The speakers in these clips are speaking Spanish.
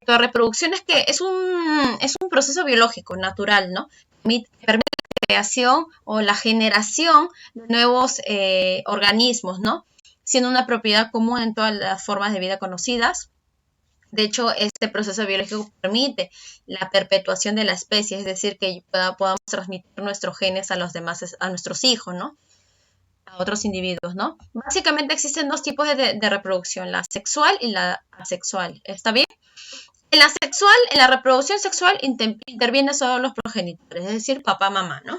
la reproducción es que es un proceso biológico, natural, ¿no? Permite la creación o la generación de nuevos organismos, ¿no? Siendo una propiedad común en todas las formas de vida conocidas. De hecho, este proceso biológico permite la perpetuación de la especie, es decir, que podamos transmitir nuestros genes a los demás, a nuestros hijos, ¿no? A otros individuos, ¿no? Básicamente existen dos tipos de reproducción, la sexual y la asexual. ¿Está bien? En la reproducción sexual intervienen solo los progenitores, es decir, papá, mamá, ¿no?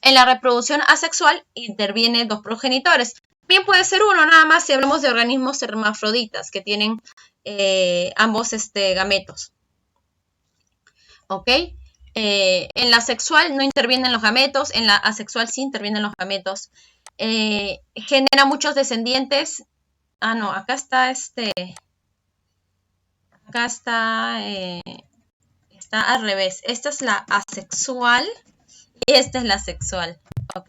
En la reproducción asexual intervienen dos progenitores. También puede ser uno, nada más si hablamos de organismos hermafroditas que tienen ambos gametos. ¿Ok? En la sexual no intervienen los gametos, en la asexual sí intervienen los gametos. Genera muchos descendientes. Ah, no, acá está acá está al revés. Esta es la asexual y esta es la sexual. ¿Ok?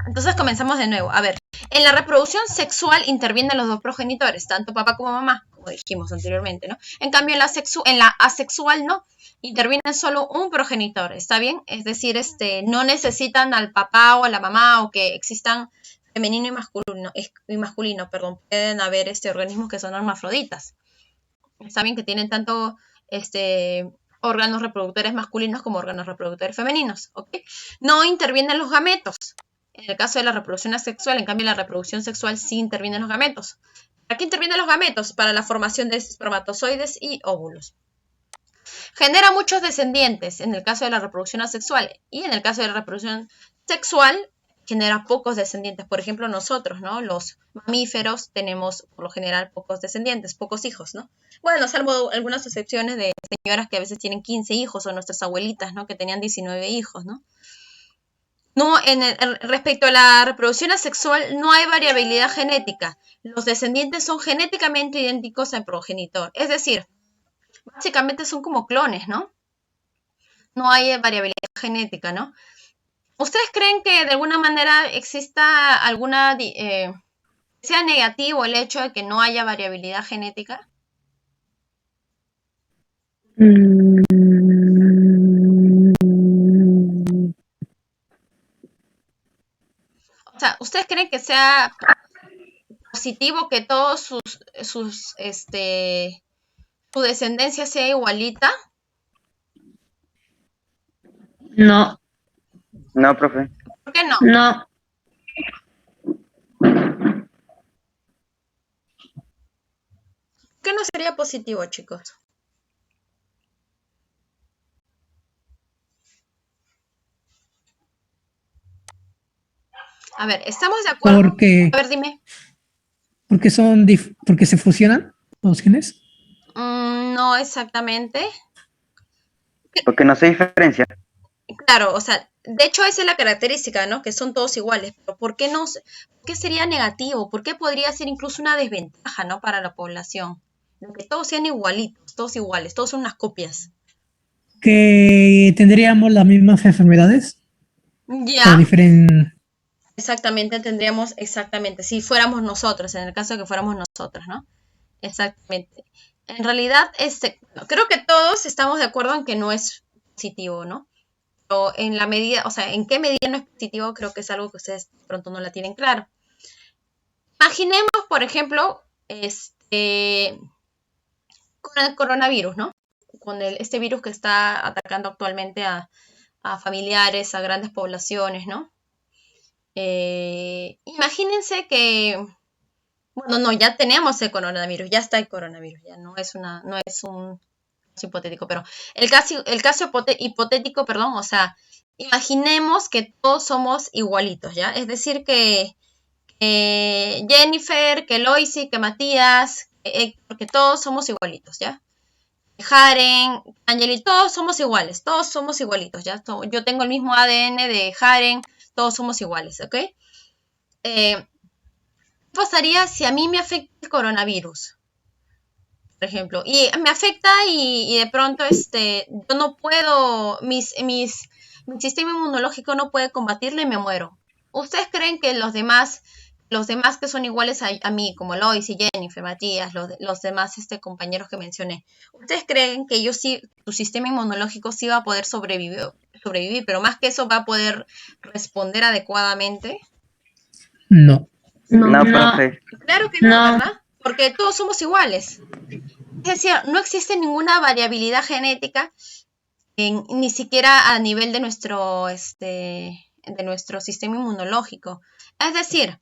Entonces comenzamos de nuevo. A ver, en la reproducción sexual intervienen los dos progenitores, tanto papá como mamá, como dijimos anteriormente, ¿no? En cambio, en la asexual no, interviene solo un progenitor, ¿está bien? Es decir, no necesitan al papá o a la mamá o que existan femenino y masculino, perdón. Pueden haber organismos que son hermafroditas. Está bien que tienen tanto órganos reproductores masculinos como órganos reproductores femeninos, ¿ok? No intervienen los gametos. En el caso de la reproducción asexual, en cambio, la reproducción sexual sí intervienen los gametos. ¿Para qué intervienen los gametos? Para la formación de espermatozoides y óvulos. Genera muchos descendientes en el caso de la reproducción asexual y en el caso de la reproducción sexual genera pocos descendientes. Por ejemplo, nosotros, ¿no? Los mamíferos tenemos por lo general pocos descendientes, pocos hijos, ¿no? Bueno, salvo algunas excepciones de señoras que a veces tienen 15 hijos o nuestras abuelitas, ¿no? Que tenían 19 hijos, ¿no? No, respecto a la reproducción asexual, no hay variabilidad genética. Los descendientes son genéticamente idénticos al progenitor. Es decir, básicamente son como clones, ¿no? No hay variabilidad genética, ¿no? ¿Ustedes creen que de alguna manera exista sea negativo el hecho de que no haya variabilidad genética? O sea, ¿ustedes creen que sea positivo que todos su descendencia sea igualita? No, No, profe. ¿Por qué no? no. ¿Por qué no sería positivo, chicos? A ver, ¿estamos de acuerdo? Porque, A ver, dime. porque se fusionan los genes. No exactamente. Porque no se diferencia. Claro, o sea, de hecho esa es la característica, ¿no? Que son todos iguales. Pero ¿por qué por qué sería negativo? ¿Por qué podría ser incluso una desventaja, ¿no? Para la población. Que todos sean igualitos, todos iguales, todos son unas copias. Que tendríamos las mismas enfermedades. Ya. O Exactamente, exactamente, si fuéramos nosotros, en el caso de que fuéramos nosotros, ¿no? Exactamente. En realidad, creo que todos estamos de acuerdo en que no es positivo, ¿no? Pero en la medida, o sea, en qué medida no es positivo, creo que es algo que ustedes de pronto no la tienen claro. Imaginemos, por ejemplo, con el coronavirus, ¿no? Con este virus que está atacando actualmente a familiares, a grandes poblaciones, ¿no? Imagínense que, bueno, no, ya tenemos el coronavirus, ya está el coronavirus, ya no es un caso hipotético, pero el caso hipotético, perdón, o sea, imaginemos que todos somos igualitos, ¿ya? Es decir, que Jennifer, que Loisy, que Matías, que todos somos igualitos, ¿ya? Jaren, Angeli, todos somos iguales, todos somos igualitos, ¿ya? Yo tengo el mismo ADN de Jaren, todos somos iguales, ¿ok? ¿Qué pasaría si a mí me afecta el coronavirus? Por ejemplo, y me afecta y de pronto yo no puedo, mi sistema inmunológico no puede combatirlo y me muero. ¿Ustedes creen que los demás los demás que son iguales a mí, como Lois y Jennifer, Matías, los demás compañeros que mencioné, ¿ustedes creen que ellos sí, su sistema inmunológico sí va a poder sobrevivir, pero más que eso va a poder responder adecuadamente? No. No, No, profe. Claro que no, no, ¿verdad? Porque todos somos iguales. Es decir, no existe ninguna variabilidad genética, ni siquiera a nivel de nuestro sistema inmunológico. Es decir,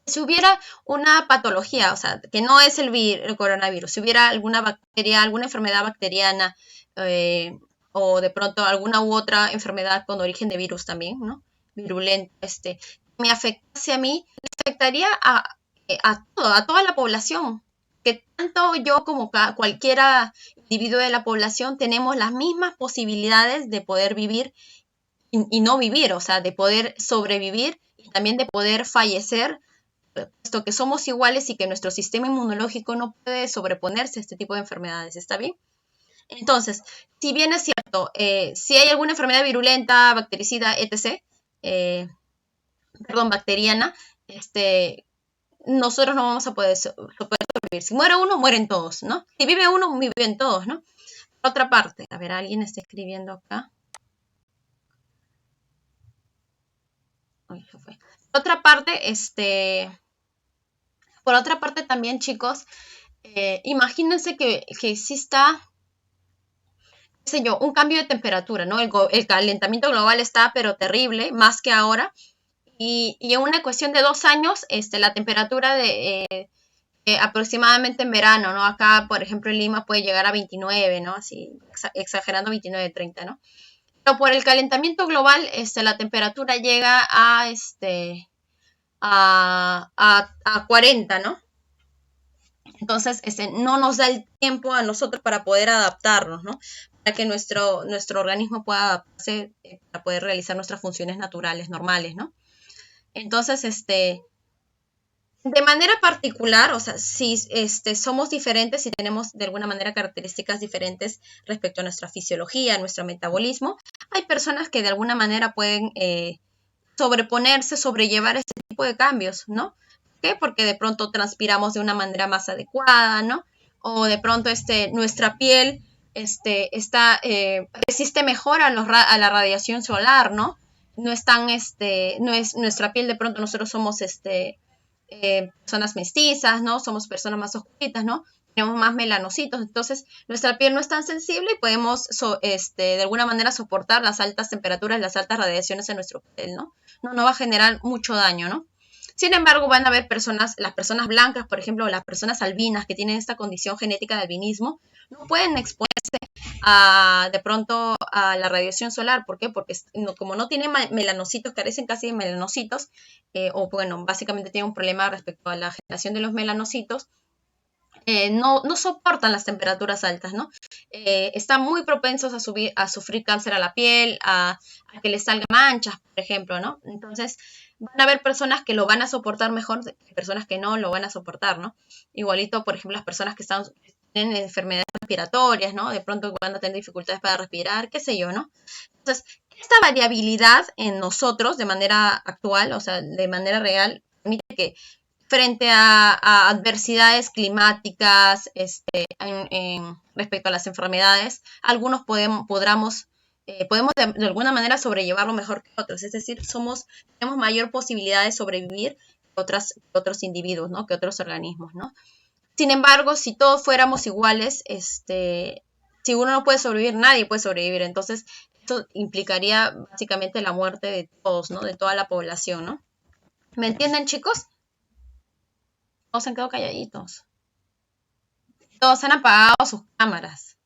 si hubiera una patología, o sea, que no es el coronavirus, si hubiera alguna bacteria, alguna enfermedad bacteriana, o de pronto alguna u otra enfermedad con origen de virus también, ¿no? Virulento, me afectase a mí, le afectaría a toda la población. Que tanto yo como cualquiera individuo de la población tenemos las mismas posibilidades de poder vivir y no vivir, o sea, de poder sobrevivir y también de poder fallecer, puesto que somos iguales y que nuestro sistema inmunológico no puede sobreponerse a este tipo de enfermedades, ¿está bien? Entonces, si bien es cierto, si hay alguna enfermedad virulenta, bactericida, etc., bacteriana, nosotros no vamos a poder sobrevivir. Si muere uno, mueren todos, ¿no? Si vive uno, viven todos, ¿no? Por otra parte, a ver, alguien está escribiendo acá. Uy, se fue. Por otra parte también, chicos, imagínense que exista, qué sé yo, un cambio de temperatura, ¿no? El calentamiento global está, pero terrible, más que ahora. Y en una cuestión de 2 años, la temperatura aproximadamente en verano, ¿no? Acá, por ejemplo, en Lima puede llegar a 29, ¿no? Así, exagerando 29, 30, ¿no? Pero por el calentamiento global, la temperatura llega a 40, ¿no? Entonces, no nos da el tiempo a nosotros para poder adaptarnos, ¿no? Para que nuestro organismo pueda adaptarse, para poder realizar nuestras funciones naturales, normales, ¿no? Entonces, de manera particular, o sea, si somos diferentes y tenemos de alguna manera características diferentes respecto a nuestra fisiología, a nuestro metabolismo, hay personas que de alguna manera pueden sobreponerse, sobrellevar este tipo de cambios, ¿no? ¿Por qué? Porque de pronto transpiramos de una manera más adecuada, ¿no? O de pronto nuestra piel resiste mejor a la radiación solar, ¿no? No es tan, no es nuestra piel, de pronto nosotros somos personas mestizas, ¿no? Somos personas más oscuritas, ¿no? Tenemos más melanocitos, entonces nuestra piel no es tan sensible y podemos de alguna manera soportar las altas temperaturas, las altas radiaciones en nuestro piel, ¿no? No va a generar mucho daño, ¿no? Sin embargo, van a haber las personas blancas, por ejemplo, las personas albinas que tienen esta condición genética de albinismo, no pueden exponerse de pronto a la radiación solar. ¿Por qué? Porque como no tienen melanocitos, carecen casi de melanocitos, o bueno, básicamente tienen un problema respecto a la generación de los melanocitos, no soportan las temperaturas altas, ¿no? Están muy propensos a sufrir cáncer a la piel, a que les salgan manchas, por ejemplo, ¿no? Entonces, van a haber personas que lo van a soportar mejor que personas que no lo van a soportar, ¿no? Igualito, por ejemplo, las personas que tienen enfermedades respiratorias, ¿no? De pronto van a tener dificultades para respirar, qué sé yo, ¿no? Entonces, esta variabilidad en nosotros de manera actual, o sea, de manera real, permite que frente a adversidades climáticas, respecto a las enfermedades, algunos podemos de alguna manera sobrellevarlo mejor que otros, es decir, tenemos mayor posibilidad de sobrevivir que otros individuos, ¿no? Que otros organismos, ¿no? Sin embargo, si todos fuéramos iguales, si uno no puede sobrevivir, nadie puede sobrevivir, entonces esto implicaría básicamente la muerte de todos, ¿no? De toda la población, ¿no? ¿Me entienden, chicos? Todos se han quedado calladitos. Todos han apagado sus cámaras.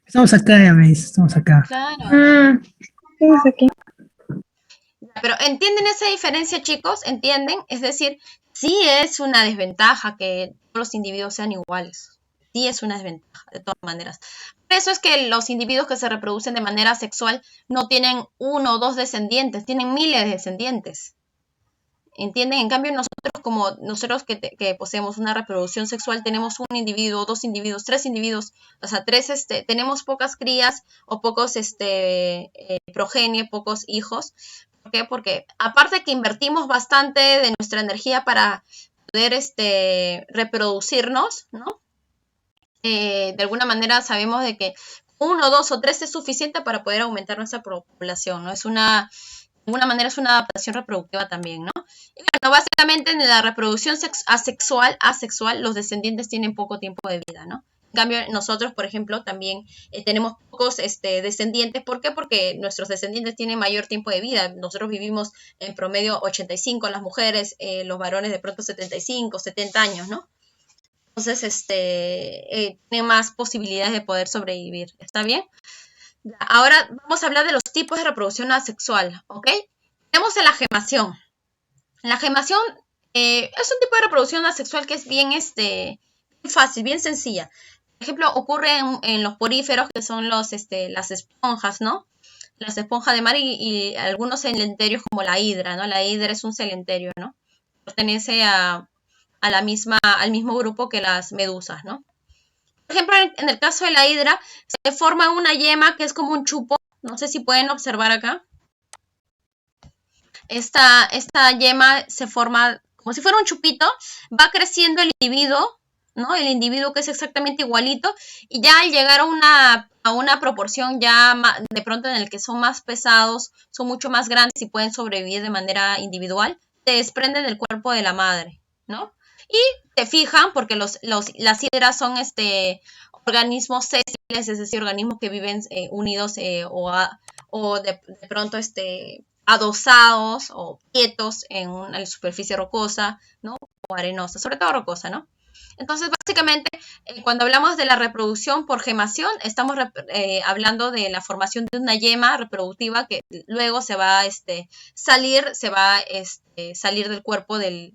Estamos acá, ya me dice, estamos acá. Claro. Estamos aquí. Pero ¿entienden esa diferencia, chicos? ¿Entienden? Es decir, sí es una desventaja que todos los individuos sean iguales. Sí es una desventaja, de todas maneras. Por eso es que los individuos que se reproducen de manera sexual no tienen 1 o 2 descendientes, tienen miles de descendientes. ¿Entienden? En cambio, nosotros que poseemos una reproducción sexual, tenemos un individuo, 2 individuos, 3 individuos, o sea, tenemos pocas crías o pocos progenie, pocos hijos, ¿Por qué? Porque aparte que invertimos bastante de nuestra energía para poder reproducirnos, ¿no? De alguna manera sabemos de que 1, 2 o 3 es suficiente para poder aumentar nuestra población, ¿no? De alguna manera es una adaptación reproductiva también, ¿no? Y bueno, básicamente en la reproducción asexual, los descendientes tienen poco tiempo de vida, ¿no? En cambio, nosotros, por ejemplo, también tenemos pocos descendientes. ¿Por qué? Porque nuestros descendientes tienen mayor tiempo de vida. Nosotros vivimos en promedio 85, las mujeres, los varones de pronto 75, 70 años, ¿no? Entonces, tiene más posibilidades de poder sobrevivir. ¿Está bien? Ahora vamos a hablar de los tipos de reproducción asexual, ¿ok? Tenemos la gemación. La gemación es un tipo de reproducción asexual que es bien fácil, bien sencilla. Por ejemplo, ocurre en los poríferos, que son las esponjas, ¿no? Las esponjas de mar y algunos celenterios como la hidra, ¿no? La hidra es un celenterio, ¿no? Pertenece al mismo grupo que las medusas, ¿no? Por ejemplo, en el caso de la hidra, se forma una yema que es como un chupo. No sé si pueden observar acá. Esta yema se forma como si fuera un chupito. Va creciendo el individuo, ¿no? El individuo que es exactamente igualito. Y ya al llegar a una proporción ya de pronto en el que son más pesados, son mucho más grandes y pueden sobrevivir de manera individual, se desprenden del cuerpo de la madre, ¿no? Y se fijan, porque las hidras son organismos sésiles, es decir, organismos que viven unidos o de pronto adosados o quietos en una superficie rocosa, ¿no? O arenosa, sobre todo rocosa, ¿no? Entonces, básicamente, cuando hablamos de la reproducción por gemación, estamos hablando de la formación de una yema reproductiva que luego se va a salir del cuerpo del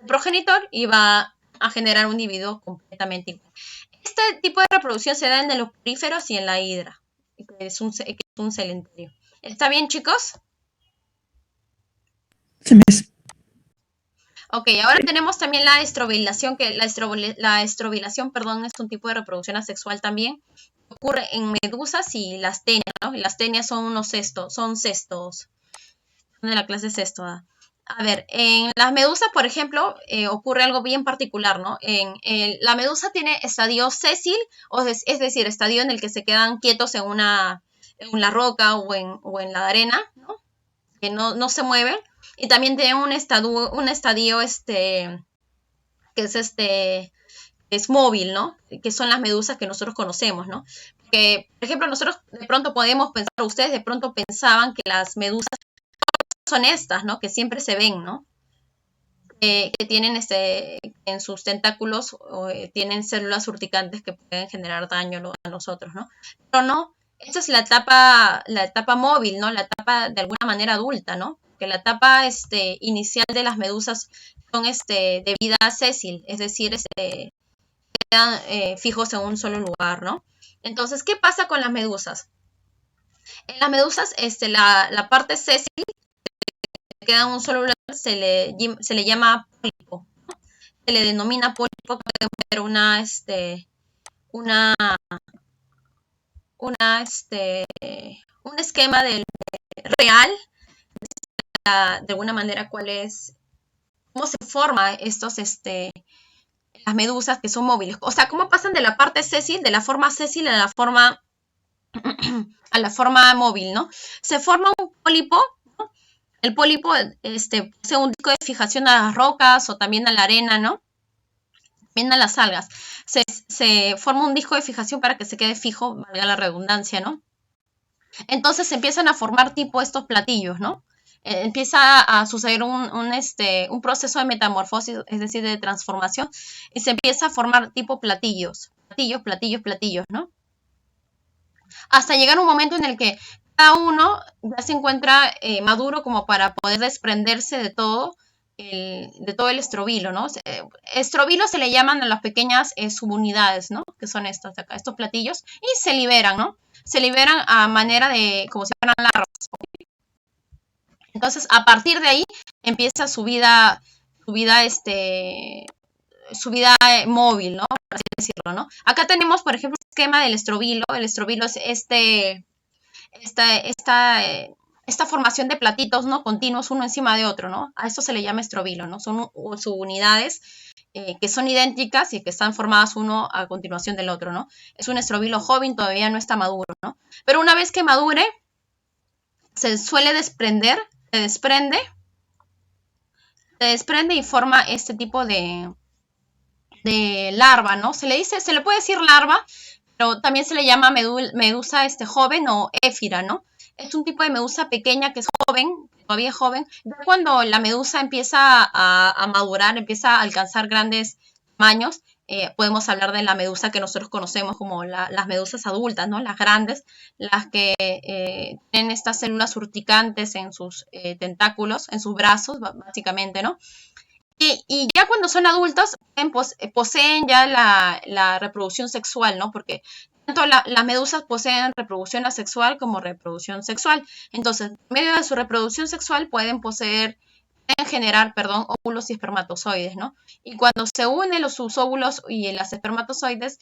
progenitor y va a generar un individuo completamente igual. Este tipo de reproducción se da en los poríferos y en la hidra, que es un celenterio. ¿Está bien, chicos? Sí, Ok, ahora tenemos también la estrobilación, que la estrobilación, perdón, es un tipo de reproducción asexual también. Ocurre en medusas y las tenias, ¿no? Las tenias son unos cestos, son de la clase cesto. A ver, en las medusas, por ejemplo, ocurre algo bien particular, ¿no? La medusa tiene estadio sésil, es decir, estadio en el que se quedan quietos en la roca o en la arena, ¿no? Que no se mueven. Y también tiene un estadio que es móvil, ¿no? Que son las medusas que nosotros conocemos, ¿no? Que, por ejemplo, nosotros de pronto podemos pensar, ustedes de pronto pensaban que las medusas son estas, ¿no? Que siempre se ven, ¿no? Que tienen en sus tentáculos tienen células urticantes que pueden generar daño a nosotros, ¿no? Pero no, esta es la etapa móvil, ¿no? La etapa de alguna manera adulta, ¿no? Que la etapa inicial de las medusas son de vida sésil, es decir, quedan fijos en un solo lugar, ¿no? Entonces, ¿qué pasa con las medusas? En las medusas, la parte sésil queda en un solo lugar, se le llama pólipo, ¿no? Se le denomina pólipo, puede ser un esquema real, de alguna manera cómo se forma las medusas que son móviles, o sea, cómo pasan de la parte sésil, de la forma sésil a la forma móvil, ¿no? Se forma un pólipo, ¿no? El pólipo posee un disco de fijación a las rocas o también a la arena, ¿no? También a las algas. Se forma un disco de fijación para que se quede fijo, valga la redundancia, ¿no? Entonces se empiezan a formar tipo estos platillos, ¿no? Empieza a suceder un proceso de metamorfosis, es decir, de transformación, y se empieza a formar tipo platillos, ¿no? Hasta llegar un momento en el que cada uno ya se encuentra maduro como para poder desprenderse de todo el estrobilo, ¿no? Estrobilo se le llaman a las pequeñas subunidades, ¿no? Que son estos de acá, estos platillos, y se liberan, ¿no? Se liberan a manera de, como si fueran larvas. Entonces, a partir de ahí, empieza su vida móvil, ¿no? Por así decirlo, ¿no? Acá tenemos, por ejemplo, el esquema del estrobilo. El estrobilo es esta formación de platitos, ¿no? Continuos uno encima de otro, ¿no? A esto se le llama estrobilo, ¿no? Son subunidades que son idénticas y que están formadas uno a continuación del otro, ¿no? Es un estrobilo joven, todavía no está maduro, ¿no? Pero una vez que madure, se suele desprender, se desprende y forma este tipo de larva, ¿no? Se le puede decir larva, pero también se le llama medusa joven o éfira, ¿no? Es un tipo de medusa pequeña que es joven, todavía es joven. Ya cuando la medusa empieza a madurar, empieza a alcanzar grandes tamaños, podemos hablar de la medusa que nosotros conocemos como las medusas adultas, ¿no? Las grandes, las que tienen estas células urticantes en sus tentáculos, en sus brazos, básicamente, ¿no? Y ya cuando son adultos, poseen ya la reproducción sexual, ¿no? Porque tanto las medusas poseen reproducción asexual como reproducción sexual. Entonces, en medio de su reproducción sexual pueden generar, óvulos y espermatozoides, ¿no? Y cuando se unen sus óvulos y las espermatozoides,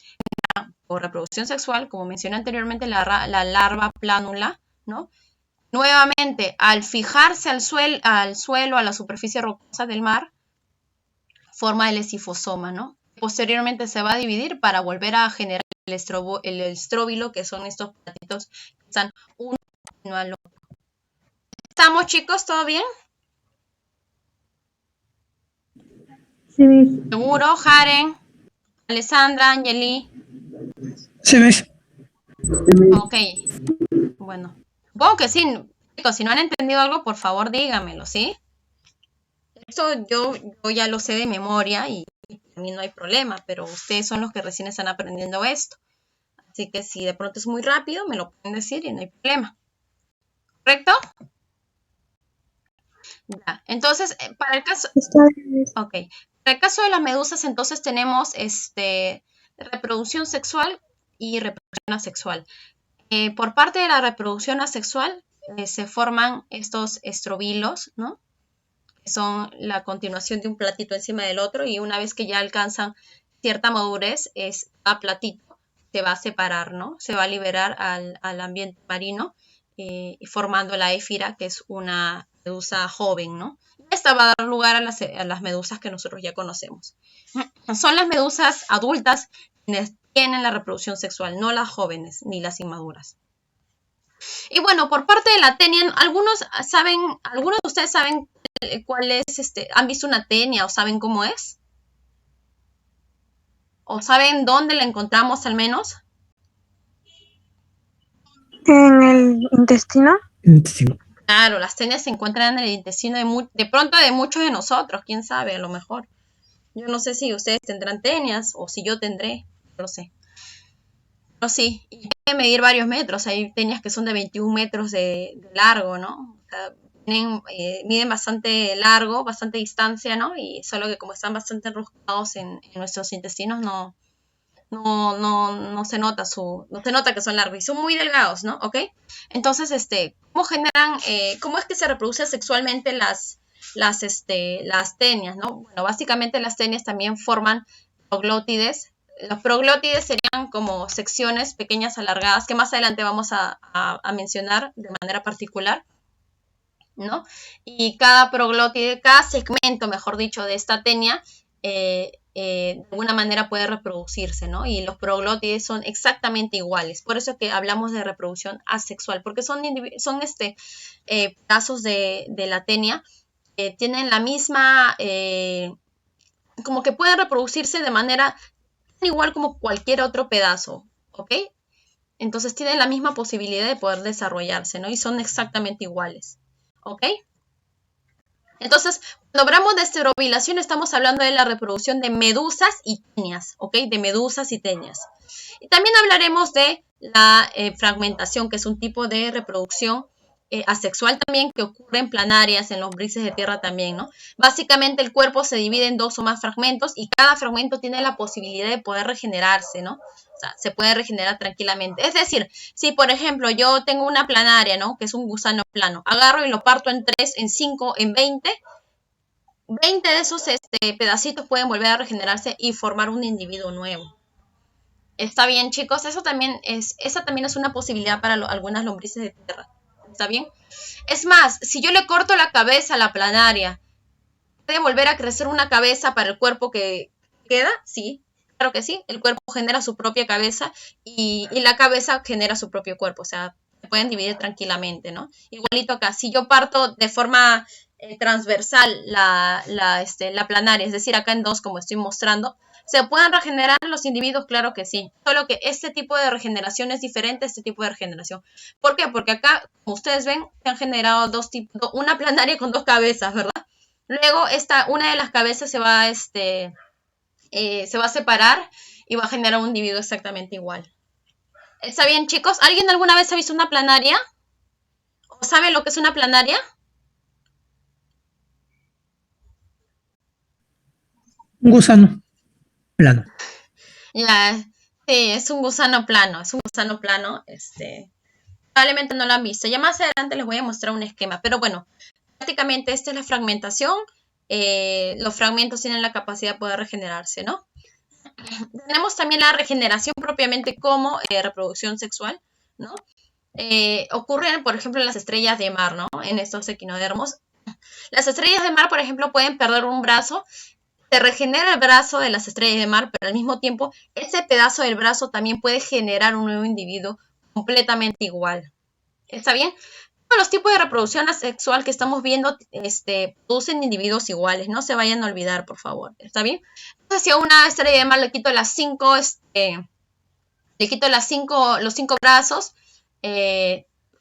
por reproducción sexual, como mencioné anteriormente, la larva plánula, ¿no? Nuevamente, al fijarse al suelo, a la superficie rocosa del mar, forma el esifosoma, ¿no? Posteriormente se va a dividir para volver a generar el estróbilo, que son estos platitos que están uno al otro. ¿Estamos, chicos? ¿Todo bien? Sí, Miss. ¿Seguro, Jaren? Alessandra, Angeli. Sí, Miss. Ok. Bueno. Supongo que sí. Chicos, si no han entendido algo, por favor díganmelo, ¿sí? Esto yo ya lo sé de memoria y a mí no hay problema, pero ustedes son los que recién están aprendiendo esto. Así que si de pronto es muy rápido, me lo pueden decir y no hay problema. ¿Correcto? Ya. Entonces, para el caso... Está bien, Miss. Ok. Para el caso de las medusas, entonces tenemos reproducción sexual y reproducción asexual. Por parte de la reproducción asexual, se forman estos estrobilos, ¿no? Que son la continuación de un platito encima del otro, y una vez que ya alcanzan cierta madurez, a platito se va a separar, ¿no? Se va a liberar al ambiente marino, formando la éfira, que es una medusa joven, ¿no? Esta va a dar lugar a las medusas que nosotros ya conocemos. Son las medusas adultas quienes tienen la reproducción sexual, no las jóvenes ni las inmaduras. Y bueno, por parte de la tenia, algunos de ustedes saben cuál es, han visto una tenia o saben cómo es, o saben dónde la encontramos al menos. ¿En el intestino? Sí. Claro, las tenias se encuentran en el intestino de pronto de muchos de nosotros, quién sabe, a lo mejor. Yo no sé si ustedes tendrán tenias o si yo tendré, no lo sé. Pero sí, y pueden medir varios metros. Hay tenias que son de 21 metros de largo, ¿no? O sea, miden bastante largo, bastante distancia, ¿no? Y solo que como están bastante enroscados en nuestros intestinos, no se nota no se nota que son largos y son muy delgados, ¿no? ¿Ok? Entonces, cómo es que se reproducen sexualmente las tenias, ¿no? Bueno, básicamente las tenias también forman proglótides. Los proglótides serían como secciones pequeñas alargadas que más adelante vamos a mencionar de manera particular, ¿no? Y cada proglótide, cada segmento, mejor dicho, de esta tenia, de alguna manera puede reproducirse, ¿no? Y los proglótides son exactamente iguales. Por eso es que hablamos de reproducción asexual, porque son pedazos de la tenia que tienen la misma, como que pueden reproducirse de manera igual como cualquier otro pedazo, ¿ok? Entonces tienen la misma posibilidad de poder desarrollarse, ¿no? Y son exactamente iguales, ¿ok? Entonces, cuando hablamos de esterobilación, estamos hablando de la reproducción de medusas y tenias, ¿ok? De medusas y tenias. Y también hablaremos de la fragmentación, que es un tipo de reproducción asexual también que ocurre en planarias, en lombrices de tierra también, ¿no? Básicamente el cuerpo se divide en 2 o más fragmentos y cada fragmento tiene la posibilidad de poder regenerarse, ¿no? O sea, se puede regenerar tranquilamente. Es decir, si por ejemplo yo tengo una planaria, ¿no? Que es un gusano plano, agarro y lo parto en 3, en 5, en 20 de esos pedacitos pueden volver a regenerarse y formar un individuo nuevo. ¿Está bien, chicos? Esa también es una posibilidad para algunas lombrices de tierra. ¿Está bien? Es más, si yo le corto la cabeza a la planaria, ¿puede volver a crecer una cabeza para el cuerpo que queda? Sí, claro que sí. El cuerpo genera su propia cabeza y la cabeza genera su propio cuerpo. O sea, se pueden dividir tranquilamente, ¿no? Igualito acá, si yo parto de forma transversal la planaria, es decir, acá en dos, como estoy mostrando, ¿se pueden regenerar los individuos? Claro que sí. Solo que este tipo de regeneración es diferente a este tipo de regeneración. ¿Por qué? Porque acá, como ustedes ven, se han generado una planaria con dos cabezas, ¿verdad? Luego, una de las cabezas se va a separar y va a generar un individuo exactamente igual. ¿Está bien, chicos? ¿Alguien alguna vez ha visto una planaria? ¿O sabe lo que es una planaria? Un gusano plano. Ya, sí, es un gusano plano, probablemente no lo han visto. Ya más adelante les voy a mostrar un esquema, pero bueno, prácticamente esta es la fragmentación. Los fragmentos tienen la capacidad de poder regenerarse, ¿no? Tenemos también la regeneración propiamente como reproducción sexual, ¿no? Ocurren, por ejemplo, en las estrellas de mar, ¿no? En estos equinodermos. Las estrellas de mar, por ejemplo, pueden perder un brazo. Se regenera el brazo de las estrellas de mar, pero al mismo tiempo ese pedazo del brazo también puede generar un nuevo individuo completamente igual. ¿Está bien? Todos los tipos de reproducción asexual que estamos viendo producen individuos iguales. No se vayan a olvidar, por favor. ¿Está bien? Entonces, si a una estrella de mar le quito los 5 brazos,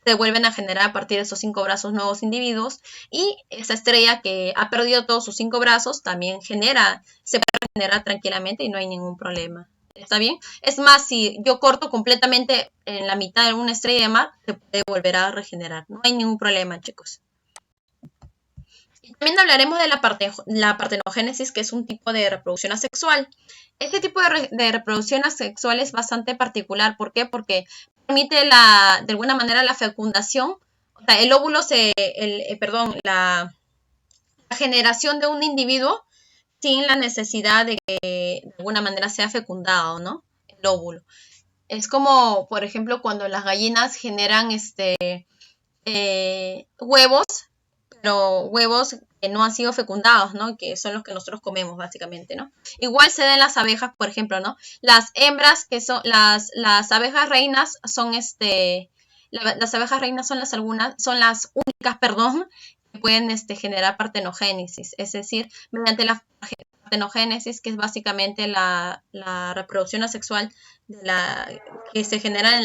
se vuelven a generar a partir de esos 5 brazos nuevos individuos, y esa estrella que ha perdido todos sus 5 brazos también se puede regenerar tranquilamente y no hay ningún problema. ¿Está bien? Es más, si yo corto completamente en la mitad de una estrella de mar, se puede volver a regenerar. No hay ningún problema, chicos. Y también hablaremos de la partenogénesis, que es un tipo de reproducción asexual. Este tipo de reproducción asexual es bastante particular. ¿Por qué? Porque permite de alguna manera la fecundación, o sea, el óvulo la generación de un individuo sin la necesidad de que de alguna manera sea fecundado, ¿no? El óvulo. Es como, por ejemplo, cuando las gallinas generan huevos, pero huevos que no han sido fecundados, ¿no? Que son los que nosotros comemos, básicamente, ¿no? Igual se den las abejas, por ejemplo, ¿no? Las hembras, que son las abejas reinas, son las abejas reinas son las únicas, que pueden generar partenogénesis, es decir, mediante la partenogénesis, que es básicamente la reproducción asexual que se genera en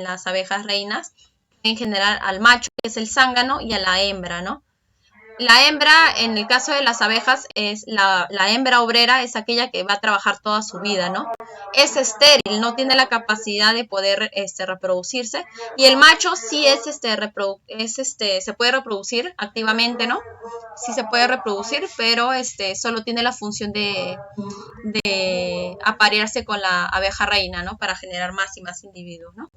las abejas reinas, en general al macho, que es el zángano, y a la hembra, ¿no? La hembra, en el caso de las abejas, es la hembra obrera, es aquella que va a trabajar toda su vida, ¿no? Es estéril, no tiene la capacidad de poder reproducirse. Y el macho sí se puede reproducir activamente, ¿no? Sí se puede reproducir, pero solo tiene la función de aparearse con la abeja reina, ¿no? Para generar más y más individuos, ¿no?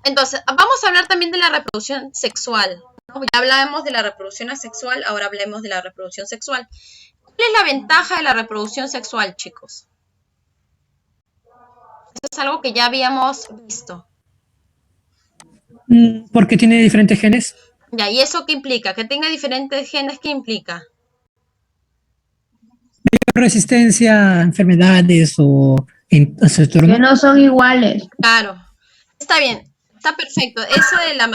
Entonces, vamos a hablar también de la reproducción sexual, ¿no? Ya hablamos de la reproducción asexual, ahora hablemos de la reproducción sexual. ¿Cuál es la ventaja de la reproducción sexual, chicos? Esto es algo que ya habíamos visto. Porque tiene diferentes genes. Ya, ¿y eso qué implica? Que tenga diferentes genes, ¿qué implica? Resistencia a enfermedades o Que no son iguales. Claro, está bien, está perfecto. Eso de la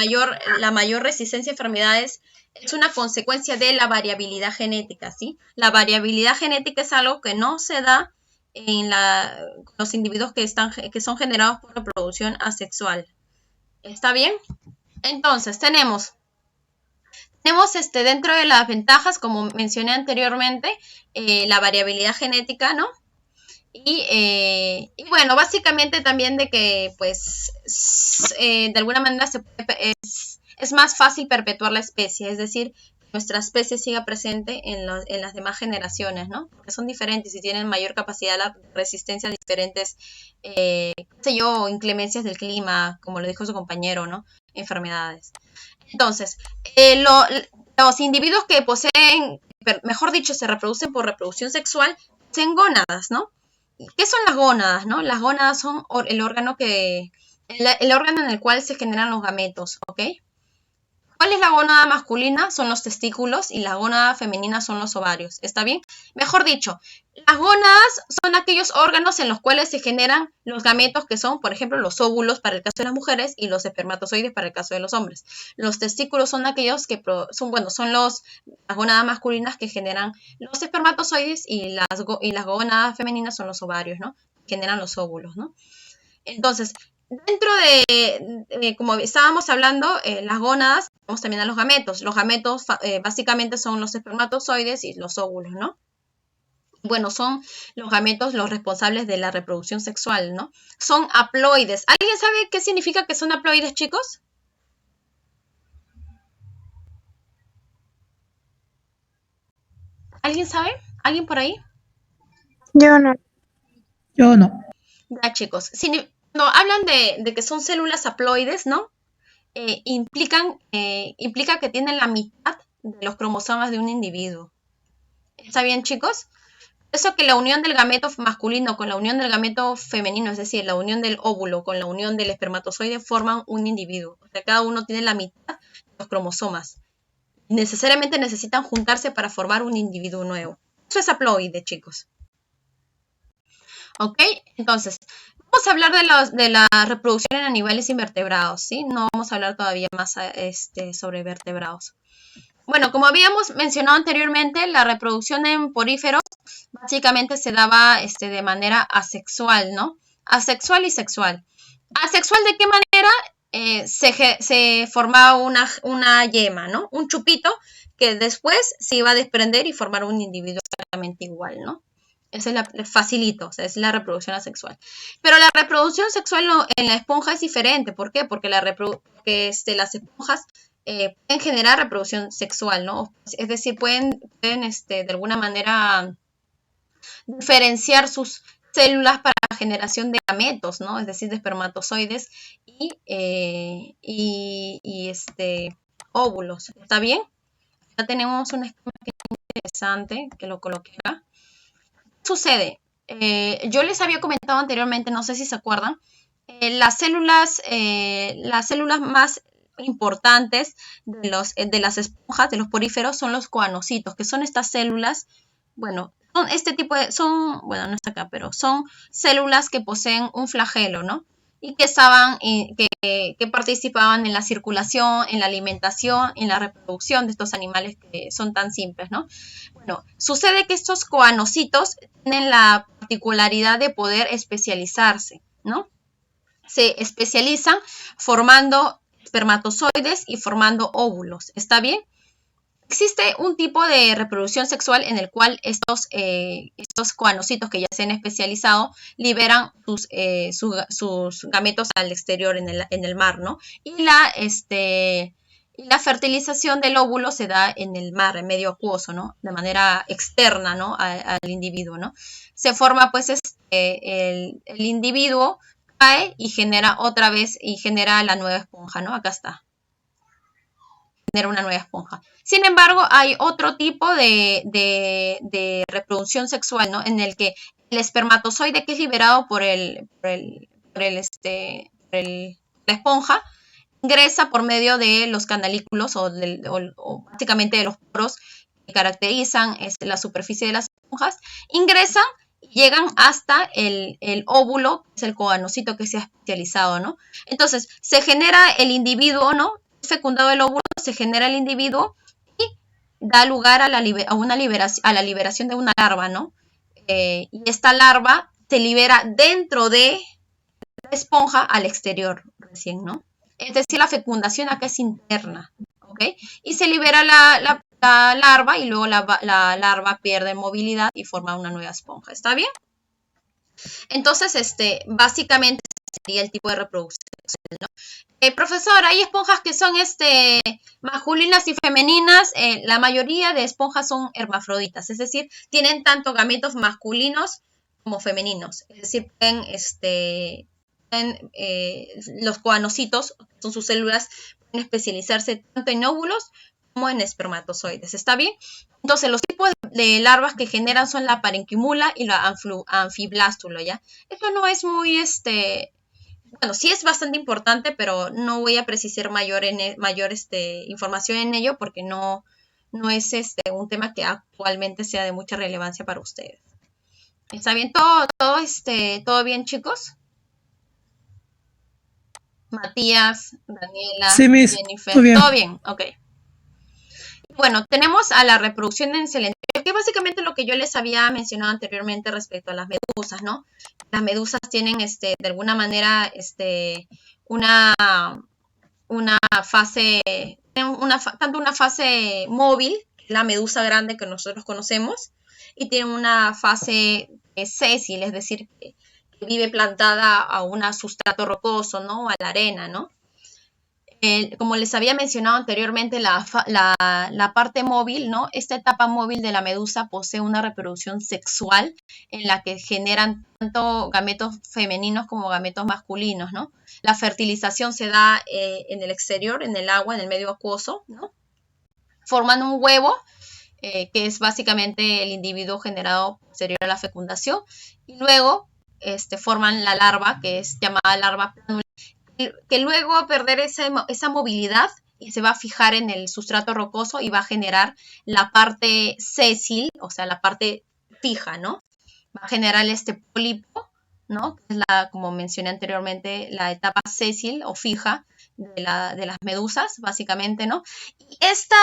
mayor resistencia a enfermedades es una consecuencia de la variabilidad genética, ¿sí? La variabilidad genética es algo que no se da en los individuos que son generados por reproducción asexual. ¿Está bien? Entonces, tenemos dentro de las ventajas, como mencioné anteriormente, la variabilidad genética, ¿no? Y bueno, básicamente también de que, pues, de alguna manera es más fácil perpetuar la especie, es decir, que nuestra especie siga presente en las demás generaciones, ¿no? Porque son diferentes y tienen mayor capacidad de resistencia a diferentes, qué sé yo, inclemencias del clima, como lo dijo su compañero, ¿no? Enfermedades. Entonces, los individuos que poseen, mejor dicho, se reproducen por reproducción sexual, poseen gónadas, ¿no? ¿Qué son las gónadas, no? Las gónadas son el órgano que el órgano en el cual se generan los gametos, ¿ok? ¿Cuál es la gónada masculina? Son los testículos y la gónada femenina son los ovarios. ¿Está bien? Mejor dicho, las gónadas son aquellos órganos en los cuales se generan los gametos que son, por ejemplo, los óvulos para el caso de las mujeres y los espermatozoides para el caso de los hombres. Los testículos son aquellos que son las gónadas masculinas que generan los espermatozoides y las gónadas femeninas son los ovarios, ¿no? Generan los óvulos, ¿no? Entonces, dentro de como estábamos hablando, las gónadas, tenemos también a los gametos. Los gametos básicamente son los espermatozoides y los óvulos, ¿no? Bueno, son los gametos los responsables de la reproducción sexual, ¿no? Son haploides. ¿Alguien sabe qué significa que son haploides, chicos? ¿Alguien sabe? ¿Alguien por ahí? Yo no. Yo no. Ya, chicos. Cuando hablan de que son células haploides, ¿no? Implica que tienen la mitad de los cromosomas de un individuo. ¿Está bien, chicos? Eso que la unión del gameto masculino con la unión del gameto femenino, es decir, la unión del óvulo con la unión del espermatozoide, forman un individuo. O sea, cada uno tiene la mitad de los cromosomas. Necesariamente necesitan juntarse para formar un individuo nuevo. Eso es haploide, chicos. ¿Ok? Entonces, vamos a hablar de la reproducción en animales invertebrados, ¿sí? No vamos a hablar todavía más sobre vertebrados. Bueno, como habíamos mencionado anteriormente, la reproducción en poríferos básicamente se daba de manera asexual, ¿no? Asexual y sexual. ¿Asexual de qué manera? Se formaba una yema, ¿no? Un chupito que después se iba a desprender y formar un individuo exactamente igual, ¿no? Esa es facilito, o sea, es la reproducción asexual. Pero la reproducción sexual en la esponja es diferente. ¿Por qué? Porque las esponjas pueden generar reproducción sexual, ¿no? Es decir, pueden de alguna manera diferenciar sus células para la generación de gametos, ¿no? Es decir, de espermatozoides y óvulos. ¿Está bien? Ya tenemos un esquema que es interesante, que lo coloqué acá. ¿Qué sucede? Yo les había comentado anteriormente, no sé si se acuerdan, las células más importantes de las esponjas, de los poríferos, son los coanocitos, que son estas células, bueno, son este tipo de, bueno, no está acá, pero son células que poseen un flagelo, ¿no? Y que participaban en la circulación, en la alimentación, en la reproducción de estos animales que son tan simples, ¿no? Bueno, sucede que estos coanocitos tienen la particularidad de poder especializarse, ¿no? Se especializan formando espermatozoides y formando óvulos. ¿Está bien? Existe un tipo de reproducción sexual en el cual estos coanocitos que ya se han especializado liberan sus gametos al exterior en el mar, ¿no? Y la fertilización del óvulo se da en el mar, en medio acuoso, ¿no? De manera externa, ¿no? Al individuo, ¿no? Se forma, pues, el individuo cae y genera otra vez, y genera la nueva esponja, ¿no? Acá está. Genera una nueva esponja. Sin embargo, hay otro tipo de reproducción sexual, ¿no? En el que el espermatozoide que es liberado por la esponja ingresa por medio de los canalículos o básicamente de los poros que caracterizan la superficie de las esponjas, ingresan y llegan hasta el óvulo, que es el coanocito que se ha especializado, ¿no? Entonces, se genera el individuo, ¿no? Fecundado el óvulo, se genera el individuo y da lugar a la liberación de una larva, ¿no? Y esta larva se libera dentro de la esponja al exterior recién, ¿no? Es decir, la fecundación acá es interna, ¿ok? Y se libera la larva y luego la larva pierde movilidad y forma una nueva esponja. ¿Está bien? Entonces, básicamente sería el tipo de reproducción, ¿no? Profesor, hay esponjas que son masculinas y femeninas. La mayoría de esponjas son hermafroditas, es decir, tienen tanto gametos masculinos como femeninos. Es decir, los coanocitos, son sus células, pueden especializarse tanto en óvulos como en espermatozoides. ¿Está bien? Entonces, los tipos de larvas que generan son la parenquimula y la anfiblástulo, ¿ya? Esto no es muy bueno, sí es bastante importante, pero no voy a precisar mayor información en ello porque no es un tema que actualmente sea de mucha relevancia para ustedes. ¿Está bien? ¿Todo bien, chicos? Matías, Daniela, Sí, Miss, todo Jennifer, bien. ¿todo bien? Ok. Bueno, tenemos a la reproducción en celenterio, que es básicamente lo que yo les había mencionado anteriormente respecto a las medusas, ¿no? Las medusas tienen, de alguna manera, una, una fase, tanto una fase móvil, la medusa grande que nosotros conocemos, y tienen una fase sésil, es decir, que vive plantada a un sustrato rocoso, ¿no? A la arena, ¿no? Como les había mencionado anteriormente, la parte móvil, ¿no? Esta etapa móvil de la medusa posee una reproducción sexual en la que generan tanto gametos femeninos como gametos masculinos, ¿no? La fertilización se da en el exterior, en el agua, en el medio acuoso, ¿no? Forman un huevo, que es básicamente el individuo generado posterior a la fecundación, y luego forman la larva, que es llamada larva planula, que luego va a perder esa movilidad y se va a fijar en el sustrato rocoso y va a generar la parte sésil, o sea, la parte fija, ¿no? Va a generar este pólipo, ¿no? Que es como mencioné anteriormente, la etapa sésil o fija de las medusas, básicamente, ¿no? Y este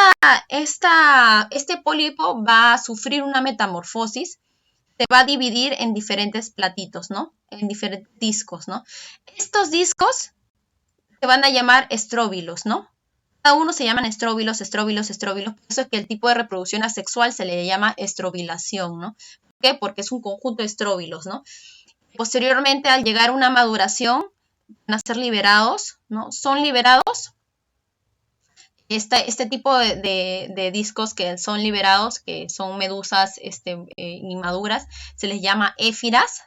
pólipo va a sufrir una metamorfosis, se va a dividir en diferentes platitos, ¿no? En diferentes discos, ¿no? Estos discos se van a llamar estróbilos, ¿no? Cada uno se llaman estróbilos, estróbilos, estróbilos. Por eso es que el tipo de reproducción asexual se le llama estrobilación, ¿no? ¿Por qué? Porque es un conjunto de estróbilos, ¿no? Posteriormente, al llegar a una maduración, van a ser liberados, ¿no? Son liberados. Este tipo de discos que son liberados, que son medusas inmaduras, se les llama éfiras,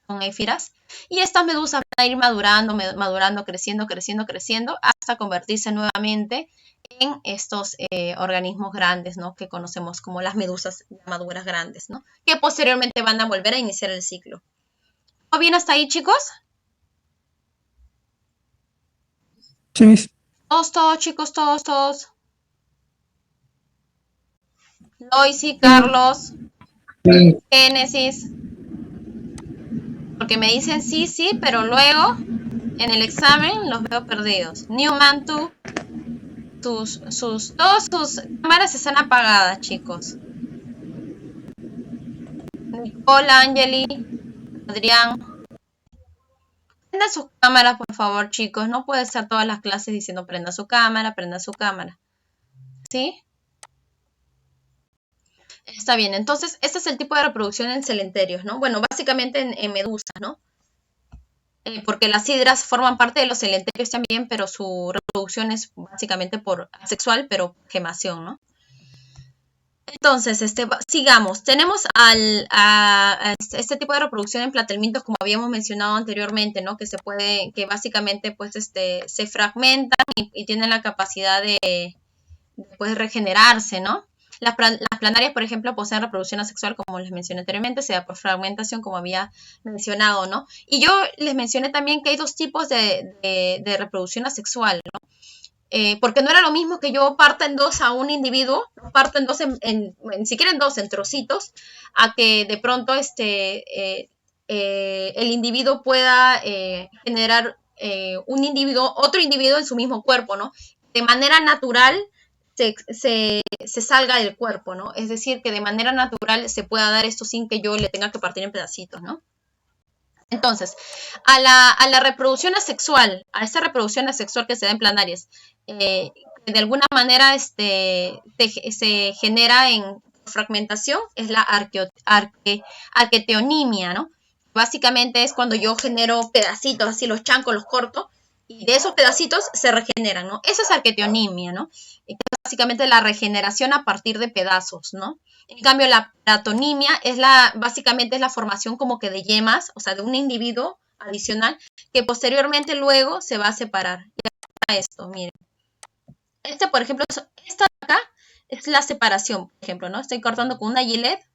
son éfiras, y estas medusas van a ir madurando, creciendo, creciendo, creciendo, hasta convertirse nuevamente en estos organismos grandes, ¿no? Que conocemos como las medusas maduras grandes, ¿no? Que posteriormente van a volver a iniciar el ciclo. ¿Todo bien hasta ahí, chicos? Sí, Miss. Todos, chicos, todos. Loisy, Carlos, Génesis. Porque me dicen sí, pero luego en el examen los veo perdidos. Newman, tú, todas sus cámaras están apagadas, chicos. Nicole, Angeli, Adrián. Prendan sus cámaras, por favor, chicos. No puede ser todas las clases diciendo prenda su cámara, prenda su cámara. ¿Sí? Está bien. Entonces, este es el tipo de reproducción en celenterios, ¿no? Bueno, básicamente en medusas, ¿no? Porque las hidras forman parte de los celenterios también, pero su reproducción es básicamente por asexual, pero gemación, ¿no? Entonces, sigamos. Tenemos a este tipo de reproducción en platelmintos, como habíamos mencionado anteriormente, ¿no? Que básicamente, pues, se fragmentan y tienen la capacidad de pues, regenerarse, ¿no? Las planarias, por ejemplo, poseen reproducción asexual, como les mencioné anteriormente, se da por fragmentación, como había mencionado, ¿no? Y yo les mencioné también que hay dos tipos de reproducción asexual, ¿no? Porque no era lo mismo que yo parta en dos a un individuo, parto en dos, ni siquiera en dos, en trocitos, a que de pronto el individuo pueda generar otro individuo en su mismo cuerpo, ¿no? De manera natural se salga del cuerpo, ¿no? Es decir, que de manera natural se pueda dar esto sin que yo le tenga que partir en pedacitos, ¿no? Entonces, a la reproducción asexual, a esta reproducción asexual que se da en planarias, de alguna manera se genera en fragmentación, es la arqueteonimia, ¿no? Básicamente es cuando yo genero pedacitos, así los chancos, los corto, y de esos pedacitos se regeneran, ¿no? Eso es arqueteonimia, ¿no? Que es básicamente la regeneración a partir de pedazos, ¿no? En cambio, la platonimia básicamente es la formación como que de yemas, o sea, de un individuo adicional, que posteriormente luego se va a separar. Ya esto, miren. Por ejemplo, esta de acá es la separación, por ejemplo, ¿no? Estoy cortando con una gilet,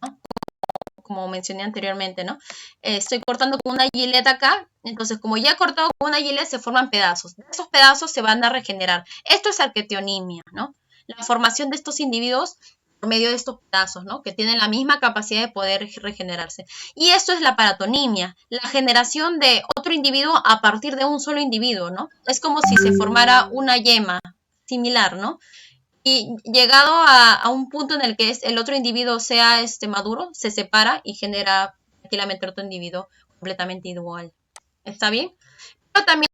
¿no? como mencioné anteriormente, ¿no? Estoy cortando con una gilet acá, entonces como ya he cortado con una gilet se forman pedazos. Esos pedazos se van a regenerar. Esto es arquetionimia, ¿no? La formación de estos individuos por medio de estos pedazos, ¿no? Que tienen la misma capacidad de poder regenerarse. Y esto es la paratonimia, la generación de otro individuo a partir de un solo individuo, ¿no? Es como si se formara una yema similar, ¿no? Y llegado a un punto en el que el otro individuo sea maduro, se separa y genera tranquilamente otro individuo completamente igual. ¿Está bien? Pero también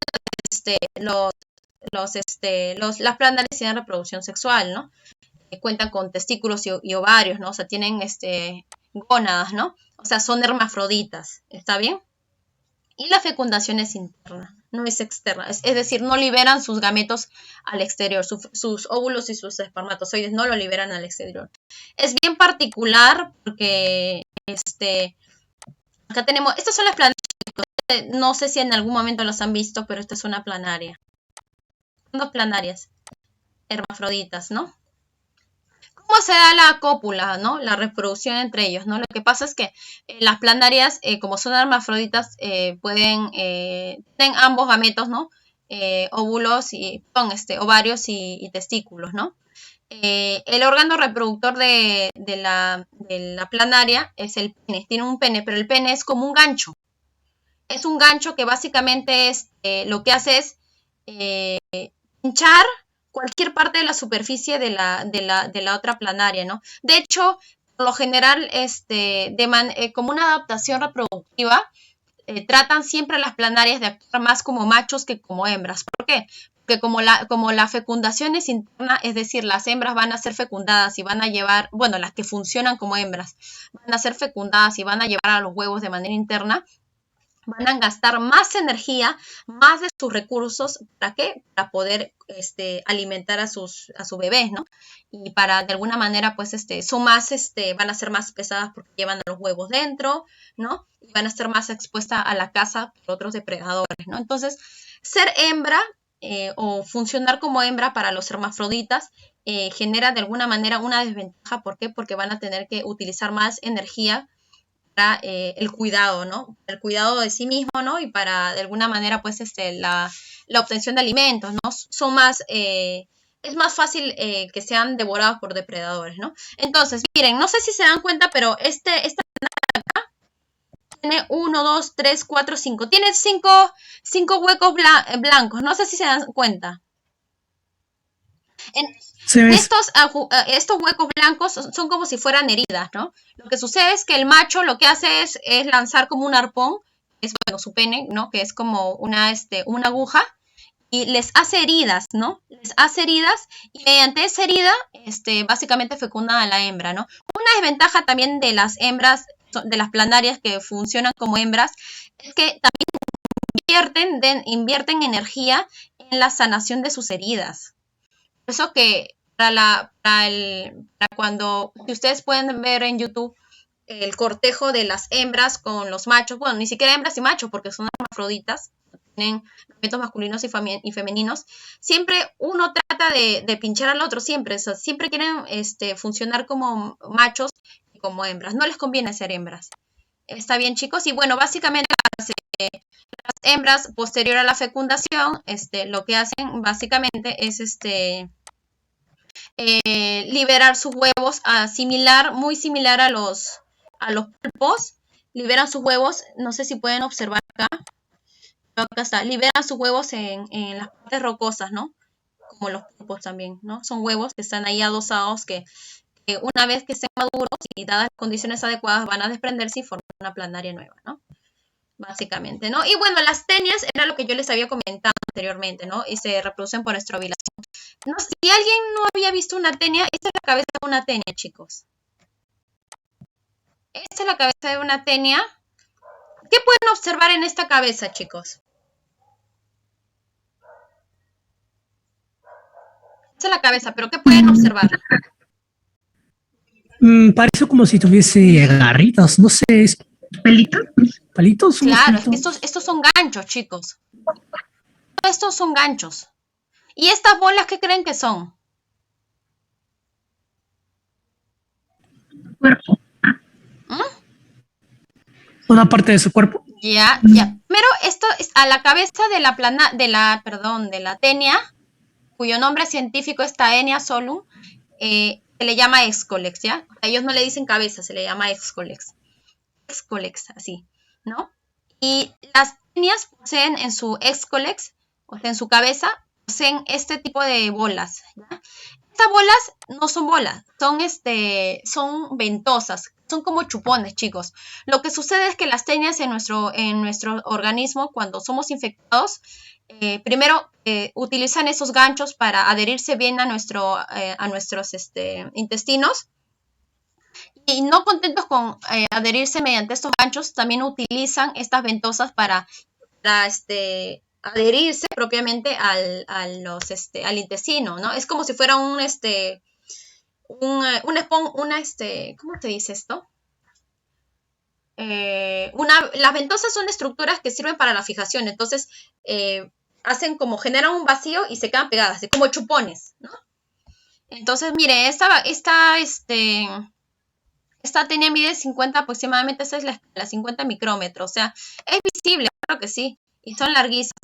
las plantas tienen reproducción sexual, ¿no? Cuentan con testículos y ovarios, ¿no? O sea, tienen gónadas, ¿no? O sea, son hermafroditas. ¿Está bien? Y la fecundación es interna, no es externa. Es decir, no liberan sus gametos al exterior, sus óvulos y sus espermatozoides no lo liberan al exterior. Es bien particular porque acá tenemos, estas son las planarias, no sé si en algún momento los han visto, pero esta es una planaria. Son dos planarias, hermafroditas, ¿no? ¿Cómo se da la cópula, ¿no? La reproducción entre ellos, ¿no? Lo que pasa es que las planarias, como son hermafroditas, tienen ambos gametos, ¿no? Óvulos y, ovarios y testículos, ¿no? El órgano reproductor de la planaria es el pene. Tiene un pene, pero el pene es como un gancho. Es un gancho que básicamente lo que hace es hinchar cualquier parte de la superficie de la otra planaria, ¿no? De hecho, por lo general, como una adaptación reproductiva, tratan siempre a las planarias de actuar más como machos que como hembras. ¿Por qué? Porque como la fecundación es interna, es decir, las hembras van a ser fecundadas y van a llevar, bueno, las que funcionan como hembras, van a ser fecundadas y van a llevar a los huevos de manera interna, van a gastar más energía, más de sus recursos, ¿para qué? Para poder alimentar a sus bebés, ¿no? Y para, de alguna manera, pues, son más, van a ser más pesadas porque llevan los huevos dentro, ¿no? Y van a estar más expuestas a la caza por otros depredadores, ¿no? Entonces, ser hembra o funcionar como hembra para los hermafroditas genera de alguna manera una desventaja. ¿Por qué? Porque van a tener que utilizar más energía para el cuidado, ¿no? El cuidado de sí mismo, ¿no? Y para, de alguna manera, pues, la obtención de alimentos, ¿no? Es más fácil que sean devorados por depredadores, ¿no? Entonces, miren, no sé si se dan cuenta, pero esta acá tiene 1, 2, 3, 4, 5. Tiene 5 huecos blancos. No sé si se dan cuenta. Estos huecos blancos son como si fueran heridas, ¿no? Lo que sucede es que el macho lo que hace es lanzar como un arpón, que es, bueno, su pene, ¿no? Que es como una aguja, y les hace heridas, ¿no? Les hace heridas y mediante esa herida, básicamente fecundan a la hembra, ¿no? Una desventaja también de las hembras, de las planarias que funcionan como hembras, es que también invierten energía en la sanación de sus heridas. Por eso que para cuando, si ustedes pueden ver en YouTube el cortejo de las hembras con los machos, bueno, ni siquiera hembras y machos, porque son hermafroditas, tienen gametos masculinos y femeninos, siempre uno trata de pinchar al otro, siempre, o sea, siempre quieren funcionar como machos y como hembras, no les conviene ser hembras. ¿Está bien, chicos? Y bueno, básicamente las hembras, posterior a la fecundación, lo que hacen básicamente es liberar sus huevos, muy similar a los pulpos. Liberan sus huevos, no sé si pueden observar acá está, liberan sus huevos en las partes rocosas, ¿no? Como los pulpos también, ¿no? Son huevos que están ahí adosados que una vez que sean maduros y dadas las condiciones adecuadas van a desprenderse y formar una planaria nueva, ¿no? Básicamente, ¿no? Y bueno, las tenias era lo que yo les había comentado anteriormente, ¿no? Y se reproducen por estrobilación. No, si alguien no había visto una tenia, esta es la cabeza de una tenia, chicos. Esta es la cabeza de una tenia. ¿Qué pueden observar en esta cabeza, chicos? Esta es la cabeza, pero ¿qué pueden observar? Parece como si tuviese garritas, no sé, es pelitos. ¿Palitos? Claro, es que estos son ganchos, chicos. Estos son ganchos. ¿Y estas bolas qué creen que son? Cuerpo. ¿Mm? una parte de su cuerpo. Ya. Pero esto es a la cabeza de la tenia, cuyo nombre científico es Taenia solum, se le llama excolex, ¿ya? A ellos no le dicen cabeza, se le llama excolex. Excolex, así, ¿no? Y las tenias poseen en su excolex, o sea, en su cabeza, poseen este tipo de bolas, ¿ya? Estas bolas no son bolas, son ventosas, son como chupones, chicos. Lo que sucede es que las tenias en nuestro organismo, cuando somos infectados, primero utilizan esos ganchos para adherirse bien a nuestros intestinos. Y no contentos con adherirse mediante estos ganchos, también utilizan estas ventosas para adherirse propiamente al intestino, ¿no? Es como si fuera ¿cómo se dice esto? Las ventosas son estructuras que sirven para la fijación, entonces generan un vacío y se quedan pegadas, como chupones, ¿no? Entonces, mire, esta tenia mide 50 aproximadamente, esa es la escala, 50 micrómetros, o sea, es visible, claro que sí, y son larguísimas.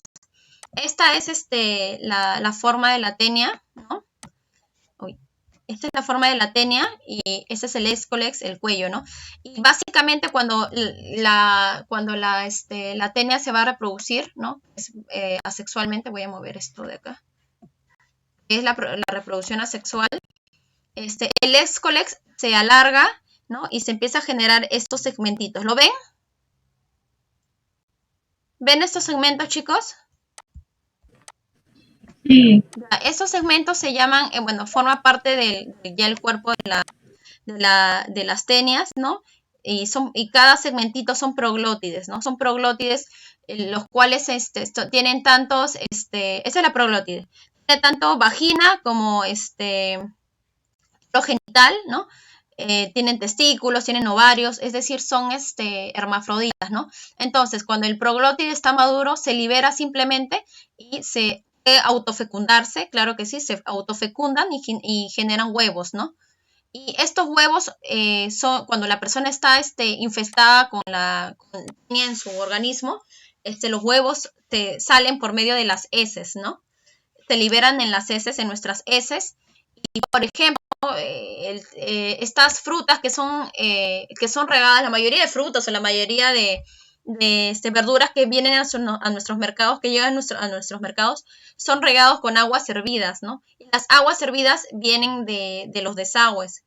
Esta es la forma de la tenia, ¿no? Esta es la forma de la tenia y este es el excolex, el cuello, ¿no? Y básicamente cuando la tenia se va a reproducir, ¿no? Asexualmente, voy a mover esto de acá, es la reproducción asexual, el excolex se alarga, ¿no? Y se empieza a generar estos segmentitos. ¿Lo ven? ¿Ven estos segmentos, chicos? Sí. Estos segmentos se llaman, forma parte del cuerpo de las tenias, ¿no? Y cada segmentito son proglótides, ¿no? Son proglótides los cuales tienen tantos, esa es la proglótide, tiene tanto vagina como progenital, ¿no? Tienen testículos, tienen ovarios, es decir, son hermafroditas, ¿no? Entonces, cuando el proglótide está maduro, se libera simplemente y se puede autofecundarse, claro que sí, se autofecundan y generan huevos, ¿no? Y estos huevos son, cuando la persona está infestada con tenia en su organismo, los huevos salen por medio de las heces, ¿no? Se liberan en las heces, en nuestras heces. Y, por ejemplo, estas frutas que son regadas, la mayoría de frutas o la mayoría de verduras que vienen a nuestros mercados, que llegan a nuestros mercados, son regados con aguas hervidas, ¿no? Y las aguas hervidas vienen de los desagües.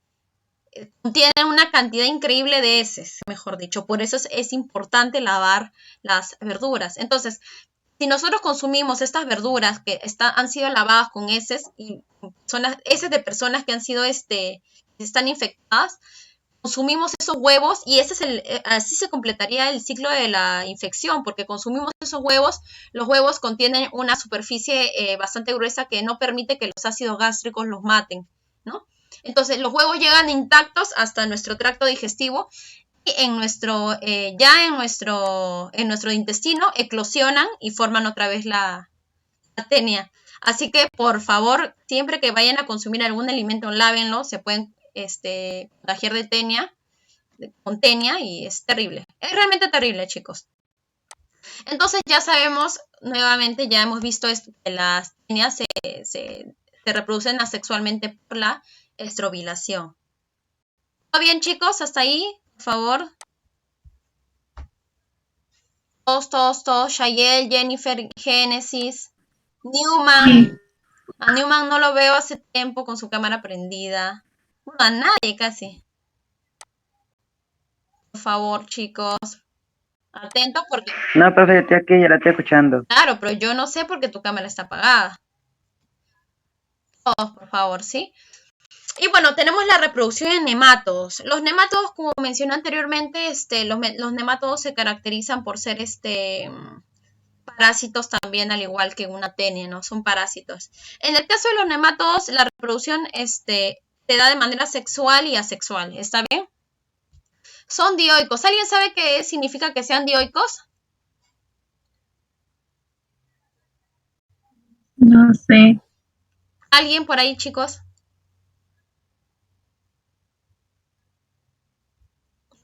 Contienen una cantidad increíble de heces, mejor dicho. Por eso es importante lavar las verduras. Entonces, si nosotros consumimos estas verduras que han sido lavadas con heces y son las heces de personas que han sido están infectadas, consumimos esos huevos y así se completaría el ciclo de la infección, porque consumimos esos huevos, los huevos contienen una superficie bastante gruesa que no permite que los ácidos gástricos los maten, ¿no? Entonces los huevos llegan intactos hasta nuestro tracto digestivo y en nuestro intestino eclosionan y forman otra vez la tenia. Así que, por favor, siempre que vayan a consumir algún alimento, lávenlo, se pueden contagiar de tenia, con tenia, y es terrible. Es realmente terrible, chicos. Entonces ya sabemos, nuevamente, ya hemos visto que las tenias se reproducen asexualmente por la estrobilación. ¿Todo bien, chicos? ¿Hasta ahí? Por favor. Todos. Shayel, Jennifer, Génesis, Newman. A Newman no lo veo hace tiempo con su cámara prendida. Bueno, a nadie casi. Por favor, chicos. Atentos porque... No, profe, yo estoy aquí, ya la estoy escuchando. Claro, pero yo no sé por qué tu cámara está apagada. Todos, por favor, ¿sí? Y bueno, tenemos la reproducción en nemátodos. Los nemátodos, como mencioné anteriormente, los nemátodos se caracterizan por ser parásitos también, al igual que una tenia, ¿no? Son parásitos. En el caso de los nemátodos, la reproducción se da de manera sexual y asexual. ¿Está bien? Son dioicos. ¿Alguien sabe qué significa que sean dioicos? No sé. ¿Alguien por ahí, chicos?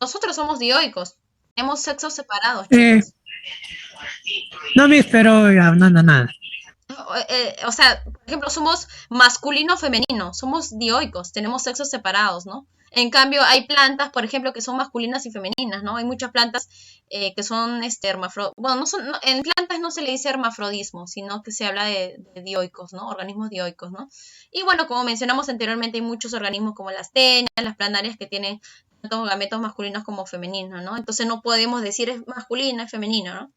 Nosotros somos dioicos. Tenemos sexos separados, Eh, chicos. no, Miss, pero ya, nada. O sea, por ejemplo, somos masculino femenino, somos dioicos, tenemos sexos separados, ¿no? En cambio, hay plantas, por ejemplo, que son masculinas y femeninas, ¿no? Hay muchas plantas que son bueno, en plantas no se le dice hermafrodismo, sino que se habla de dioicos, ¿no? Organismos dioicos, ¿no? Y bueno, como mencionamos anteriormente, hay muchos organismos como las tenias, las planarias que tienen tanto gametos masculinos como femeninos, ¿no? Entonces no podemos decir es masculina, es femenino, ¿no?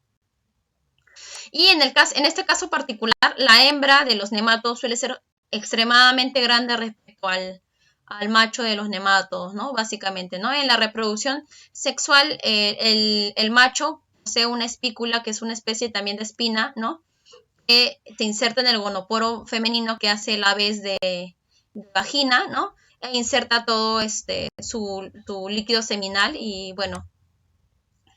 Y en este caso particular, la hembra de los nematodos suele ser extremadamente grande respecto al macho de los nematodos, ¿no? Básicamente, ¿no? En la reproducción sexual, el macho posee una espícula, que es una especie también de espina, ¿no? Que se inserta en el gonoporo femenino que hace la vez de vagina, ¿no? E inserta todo su líquido seminal y, bueno,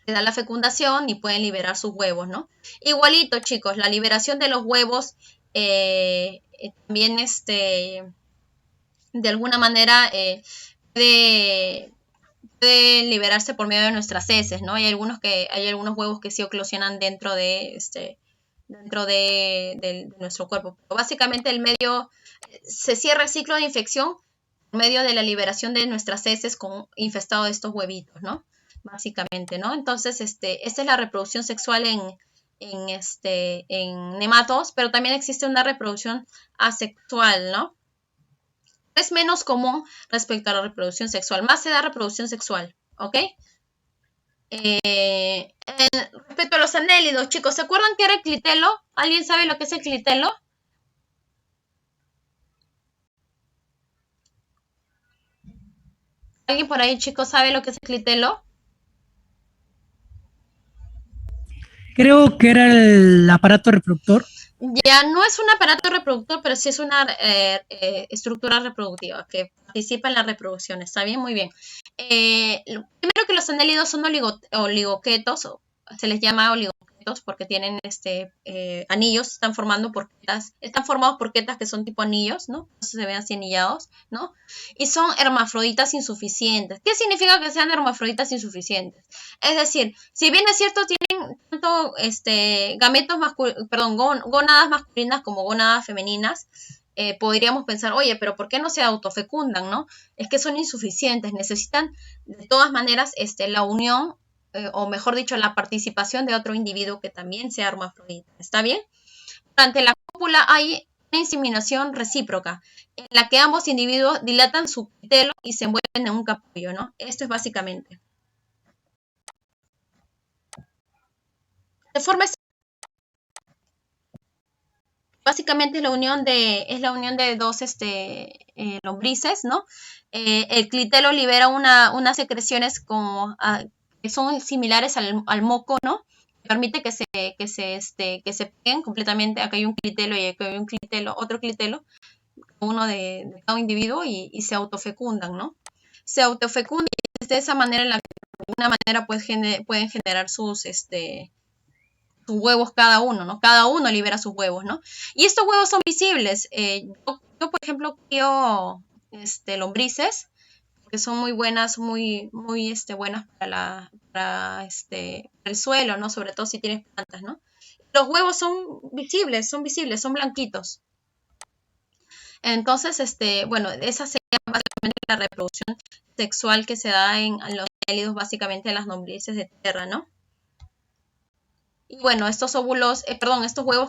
le da la fecundación y pueden liberar sus huevos, ¿no? Igualito, chicos, la liberación de los huevos también, de alguna manera puede, puede liberarse por medio de nuestras heces, ¿no? Hay algunos huevos que sí eclosionan dentro de nuestro cuerpo. Pero básicamente el medio se cierra el ciclo de infección por medio de la liberación de nuestras heces con infestado de estos huevitos, ¿no? Básicamente, ¿no? Entonces, esta es la reproducción sexual en nematos, pero también existe una reproducción asexual, ¿no? Es menos común respecto a la reproducción sexual, más se da reproducción sexual, ¿ok? Respecto a los anélidos, chicos, ¿se acuerdan qué era el clitelo? ¿Alguien sabe lo que es el clitelo? ¿Alguien por ahí, chicos, sabe lo que es el clitelo? Creo que era el aparato reproductor. Ya no es un aparato reproductor, pero sí es una estructura reproductiva que participa en la reproducción. ¿Está bien? Muy bien. Primero que los anélidos son oligoquetos, o se les llama oligoquetos porque tienen anillos, están formados por quetas que son tipo anillos, ¿no? Entonces se ven así anillados, ¿no? Y son hermafroditas insuficientes. ¿Qué significa que sean hermafroditas insuficientes? Es decir, si bien es cierto, tienen tanto gónadas masculinas como gónadas femeninas, podríamos pensar, oye, pero ¿por qué no se autofecundan, no? Es que son insuficientes, necesitan de todas maneras la unión, o mejor dicho, la participación de otro individuo que también sea hermafrodita. ¿Está bien? Durante la cópula hay una inseminación recíproca, en la que ambos individuos dilatan su clitelo y se envuelven en un capullo, ¿no? Esto es básicamente. De forma básicamente es la unión de dos lombrices, ¿no? El clitelo libera unas secreciones que son similares al moco, ¿no? Permite que se peguen completamente. Acá hay un clitelo y acá hay un clitelo, otro clitelo, uno de cada individuo y se autofecundan, ¿no? Se autofecundan y de esa manera, de alguna manera, pueden generar sus huevos cada uno, ¿no? Cada uno libera sus huevos, ¿no? Y estos huevos son visibles. Yo, por ejemplo, crío lombrices, que son muy buenas, muy buenas para el suelo, ¿no? Sobre todo si tienes plantas, ¿no? Los huevos son visibles, son blanquitos. Entonces, bueno, esa sería básicamente la reproducción sexual que se da en los anélidos, básicamente en las lombrices de tierra, ¿no? Y bueno, estos huevos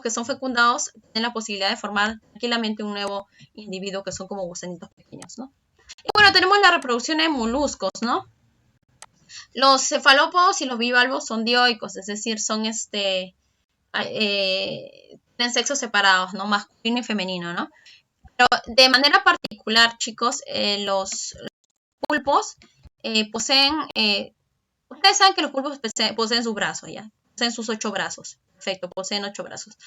que son fecundados tienen la posibilidad de formar tranquilamente un nuevo individuo que son como gusanitos pequeños, ¿no? Y bueno, tenemos la reproducción de moluscos, ¿no? Los cefalópodos y los bivalvos son dioicos, es decir, tienen sexos separados, ¿no? Masculino y femenino, ¿no? Pero de manera particular, chicos, los pulpos poseen, ustedes saben que los pulpos poseen sus brazos, ¿ya? Poseen sus 8 brazos. Perfecto, poseen 8 brazos.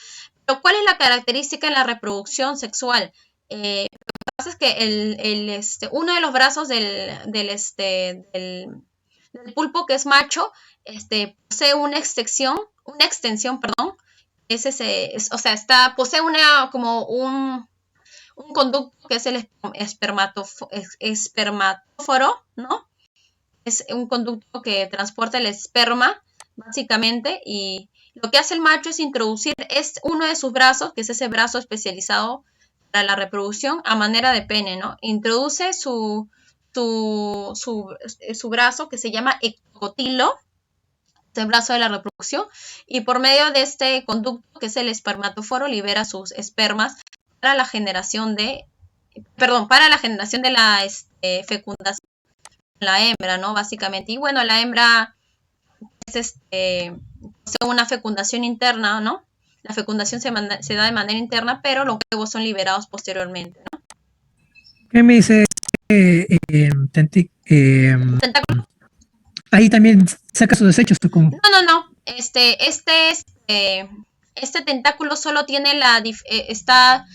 Pero ¿cuál es la característica en la reproducción sexual? Lo que pasa es que uno de los brazos del pulpo, que es macho, posee una extensión, perdón. Posee como un conducto que es el espermatóforo, ¿no? es un conducto que transporta el esperma, básicamente, y lo que hace el macho es introducir uno de sus brazos, que es ese brazo especializado para la reproducción, a manera de pene, ¿no? Introduce su brazo, que se llama ectocotilo, el brazo de la reproducción, y por medio de este conducto, que es el espermatoforo, libera sus espermas para la generación de la fecundación de la hembra, ¿no? Básicamente. Y bueno, la hembra posee una fecundación interna, ¿no? La fecundación se da de manera interna, pero los huevos son liberados posteriormente, ¿no? ¿Qué me dice Tentic? Tentáculo. Ahí también saca sus desechos, ¿tú cómo? No. Este tentáculo solo tiene se ha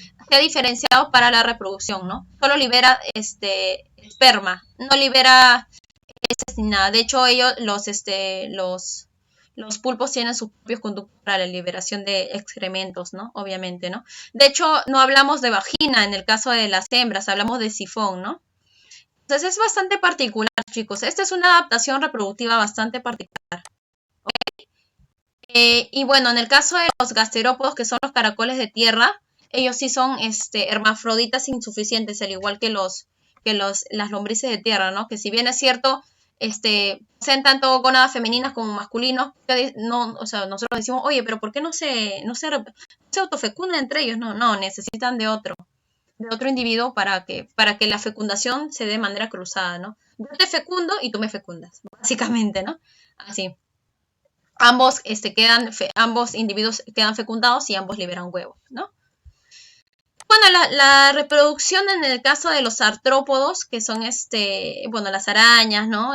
diferenciado para la reproducción, ¿no? Solo libera esperma, no libera heces ni nada. De hecho, los pulpos tienen sus propios conductos para la liberación de excrementos, ¿no? Obviamente, ¿no? De hecho, no hablamos de vagina en el caso de las hembras, hablamos de sifón, ¿no? Entonces es bastante particular, chicos. Esta es una adaptación reproductiva bastante particular. ¿Okay? Y bueno, en el caso de los gasterópodos, que son los caracoles de tierra, ellos sí son hermafroditas insuficientes, al igual que las lombrices de tierra, ¿no? Que si bien es cierto, poseen tanto gónadas femeninas como masculinos, no, o sea, nosotros decimos, oye, pero ¿por qué no se autofecundan entre ellos? No, necesitan de otro individuo para que la fecundación se dé de manera cruzada, ¿no? Yo te fecundo y tú me fecundas, básicamente, ¿no? Así. Ambos individuos quedan fecundados y ambos liberan huevos, ¿no? Bueno, la reproducción en el caso de los artrópodos, que son las arañas, ¿no?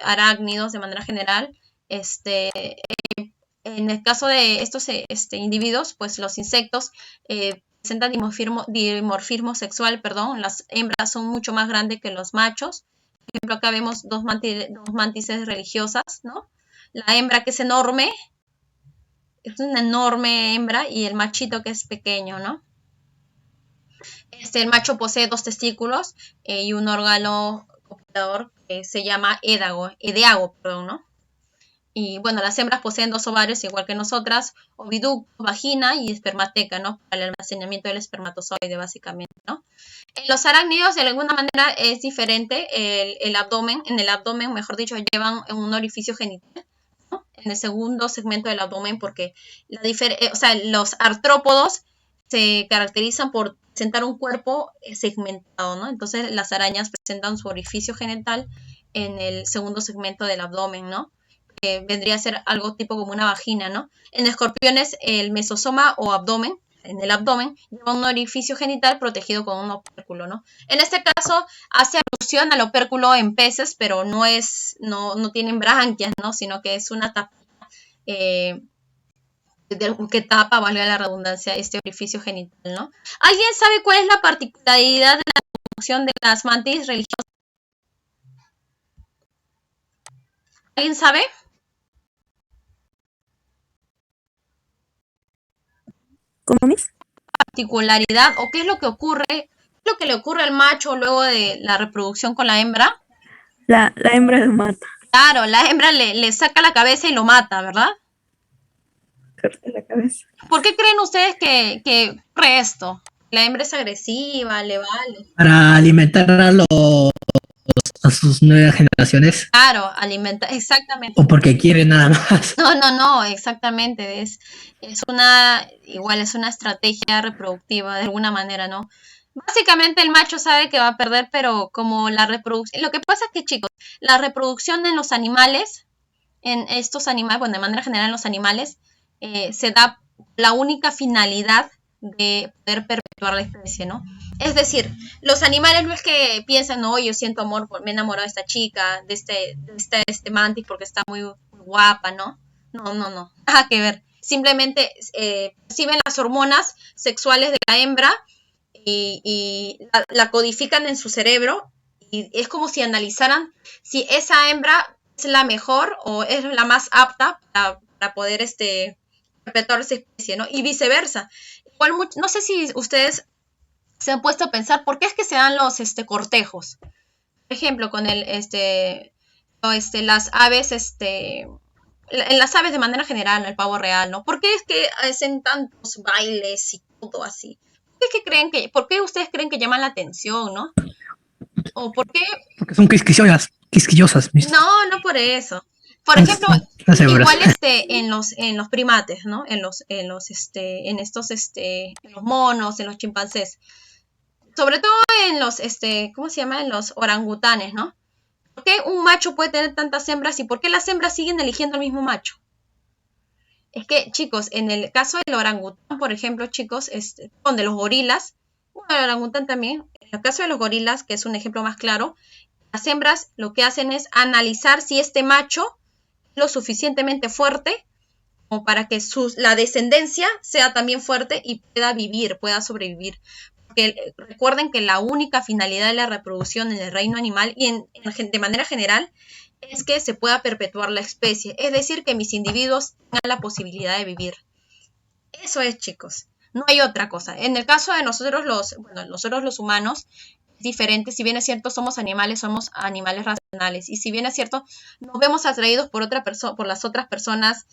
Arácnidos de manera general, en el caso de estos individuos, pues los insectos presentan dimorfismo sexual, las hembras son mucho más grandes que los machos. Por ejemplo, acá vemos dos mantises religiosas, ¿no? La hembra, que es enorme, es una enorme hembra, y el machito, que es pequeño, ¿no? El macho posee 2 testículos y un órgano copulador que se llama edeago, ¿no? Y bueno, las hembras poseen 2 ovarios, igual que nosotras, oviducto, vagina y espermateca, ¿no? Para el almacenamiento del espermatozoide, básicamente, ¿no? En los arácnidos, de alguna manera, es diferente el abdomen. En el abdomen, mejor dicho, llevan un orificio genital, ¿no? En el segundo segmento del abdomen, porque los artrópodos se caracterizan por presentar un cuerpo segmentado, ¿no? Entonces, las arañas presentan su orificio genital en el segundo segmento del abdomen, ¿no? Que vendría a ser algo tipo como una vagina, ¿no? En escorpiones, el mesosoma o abdomen, en el abdomen, lleva un orificio genital protegido con un opérculo, ¿no? En este caso, hace alusión al opérculo en peces, pero no tienen branquias, ¿no? Sino que es una tapa que tapa, valga la redundancia, este orificio genital, ¿no? ¿Alguien sabe cuál es la particularidad de la reproducción de las mantis religiosas? ¿Alguien sabe? ¿Cómo, Miss? Particularidad, o qué es lo que ocurre, qué es lo que le ocurre al macho luego de la reproducción con la hembra. La hembra lo mata. Claro, la hembra le saca la cabeza y lo mata, ¿verdad? Corta la cabeza. ¿Por qué creen ustedes que ocurre esto? La hembra es agresiva, le vale. Para alimentar a sus nuevas generaciones. Claro, alimenta, exactamente. O porque quiere nada más. No, exactamente. Es una estrategia reproductiva de alguna manera, ¿no? Básicamente el macho sabe que va a perder, pero como la reproducción, lo que pasa es que, chicos, la reproducción en los animales, de manera general en los animales, se da la única finalidad de poder perpetuar la especie, ¿no? Es decir, los animales no es que piensan, no, yo siento amor, me he enamorado de esta chica, de este mantis porque está muy, muy guapa, ¿no? No, nada que ver. Simplemente perciben las hormonas sexuales de la hembra y la codifican en su cerebro, y es como si analizaran si esa hembra es la mejor o es la más apta para poder perpetuar esa especie, ¿no? Y viceversa. Igual, no sé si ustedes se han puesto a pensar por qué es que se dan los cortejos. Por ejemplo, con el las aves, en las aves de manera general, ¿no? El pavo real, ¿no? ¿Por qué es que hacen tantos bailes y todo así? ¿Por qué ustedes creen que llaman la atención, no? ¿O por qué? Porque son quisquillosas, mis. No por eso. Por ejemplo, Las hembras. igual en los primates, ¿no? En los monos, en los chimpancés. Sobre todo en los, ¿cómo se llama? En los orangutanes, ¿no? ¿Por qué un macho puede tener tantas hembras y por qué las hembras siguen eligiendo al mismo macho? Es que, chicos, en el caso del orangután, por ejemplo, chicos, de los gorilas, bueno, el orangután también, en el caso de los gorilas, que es un ejemplo más claro, las hembras lo que hacen es analizar si este macho es lo suficientemente fuerte como para que la descendencia sea también fuerte y pueda vivir, pueda sobrevivir. Porque recuerden que la única finalidad de la reproducción en el reino animal y de manera general es que se pueda perpetuar la especie, es decir, que mis individuos tengan la posibilidad de vivir. Eso es, chicos, no hay otra cosa. En el caso de nosotros los humanos, es diferente. Si bien es cierto, somos animales racionales. Y si bien es cierto, nos vemos atraídos por las otras personas,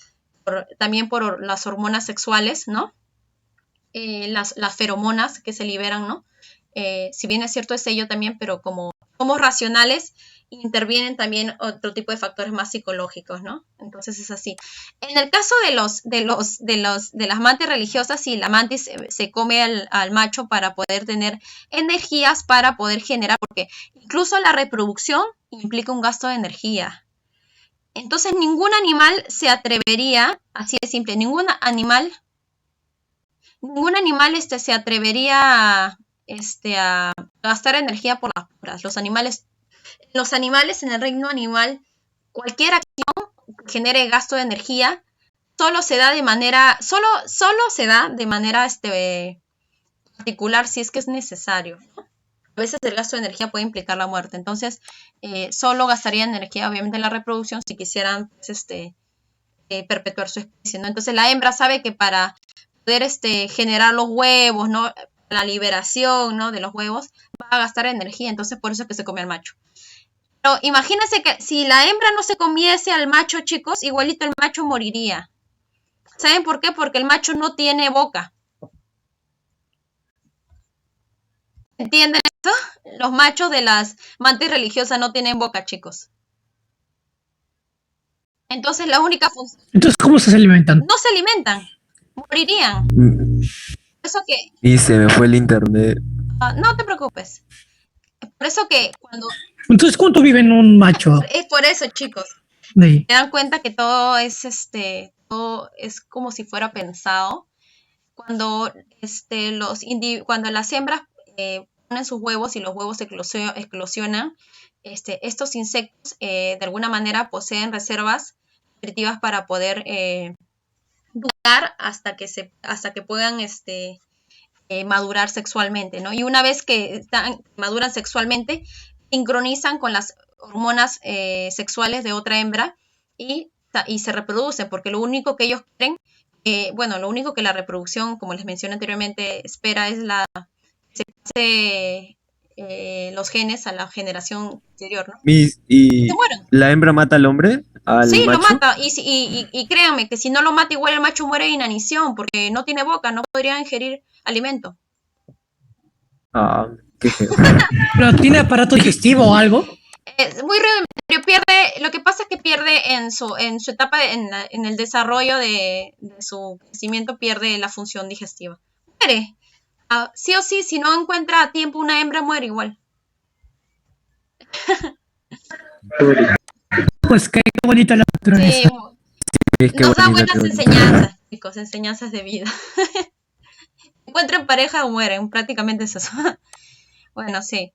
también por las hormonas sexuales, ¿no? Las feromonas que se liberan, ¿no? Si bien es cierto es ello también, pero como somos racionales, intervienen también otro tipo de factores más psicológicos, ¿no? Entonces es así. En el caso de las mantis religiosas, sí, la mantis se come al macho para poder tener energías, para poder generar, porque incluso la reproducción implica un gasto de energía. Entonces ningún animal se atrevería, así de simple, ningún animal se atrevería a gastar energía por las puras. Los animales en el reino animal, cualquier acción que genere gasto de energía solo se da de manera particular si es que es necesario. A veces el gasto de energía puede implicar la muerte. Entonces, solo gastarían energía, obviamente, en la reproducción si quisieran perpetuar su especie, ¿no? Entonces, la hembra sabe que para poder generar los huevos, ¿no? La liberación, ¿no? De los huevos, va a gastar energía, entonces por eso es que se come al macho. Pero imagínense que si la hembra no se comiese al macho, chicos, igualito el macho moriría. ¿Saben por qué? Porque el macho no tiene boca. ¿Entienden esto? Los machos de las mantis religiosas no tienen boca, chicos. Entonces la única función... Entonces, ¿cómo se alimentan? No se alimentan, morirían. Por eso que... Y se me fue el internet. no te preocupes. Por eso que cuando... Entonces, ¿cuánto vive un macho? Es por eso, chicos. Sí. Se dan cuenta que todo es como si fuera pensado. Cuando cuando las hembras ponen sus huevos y los huevos eclosionan, estos insectos de alguna manera poseen reservas nutritivas para poder durar hasta que puedan madurar sexualmente, ¿no? Y una vez que maduran sexualmente, sincronizan con las hormonas sexuales de otra hembra y se reproducen, porque lo único que ellos quieren, lo único que la reproducción, como les mencioné anteriormente, espera es que se pase los genes a la generación anterior, ¿no? ¿Y Se mueren. la hembra mata al hombre? ¿Al Sí, lo macho? mata. Y créanme que si no lo mata, igual el macho muere de inanición, porque no tiene boca, no podría ingerir alimento. Ah, qué feo. ¿Pero tiene aparato digestivo o algo? Es muy rudimentario, lo que pasa es que pierde en su etapa, en el desarrollo de su crecimiento, pierde la función digestiva. Muere. Sí o sí, si no encuentra a tiempo una hembra, muere igual. Pues qué bonita la naturaleza. Sí, Es que nos da bonito, qué buenas bonito. enseñanzas, chicos, enseñanzas de vida. Encuentran pareja o mueren, prácticamente es eso. Bueno, sí.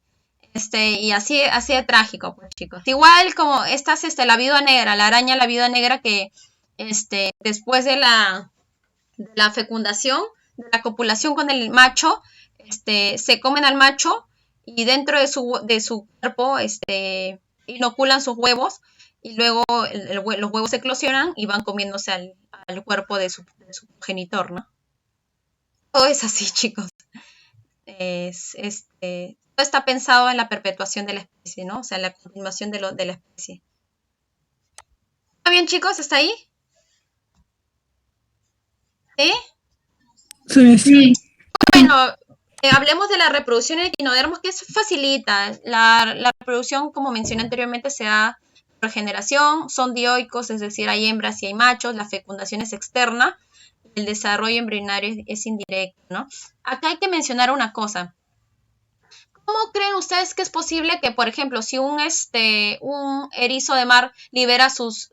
Y así de trágico, pues, chicos. Igual como la viuda negra, la araña la viuda negra que, después de la fecundación, de la copulación con el macho, se comen al macho y dentro de su cuerpo, inoculan sus huevos y luego los huevos eclosionan y van comiéndose al cuerpo de su progenitor, ¿no? Todo es así, chicos. Todo está pensado en la perpetuación de la especie, ¿no? O sea, la continuación de la especie. ¿Está bien, chicos? ¿Está ahí? ¿Sí? Sí, sí. Bueno, hablemos de la reproducción en equinodermos, que es facilita. La reproducción, como mencioné anteriormente, se da por generación, son dioicos, es decir, hay hembras y hay machos, la fecundación es externa, el desarrollo embrionario es indirecto, ¿no? Acá hay que mencionar una cosa. ¿Cómo creen ustedes que es posible que, por ejemplo, si un erizo de mar libera sus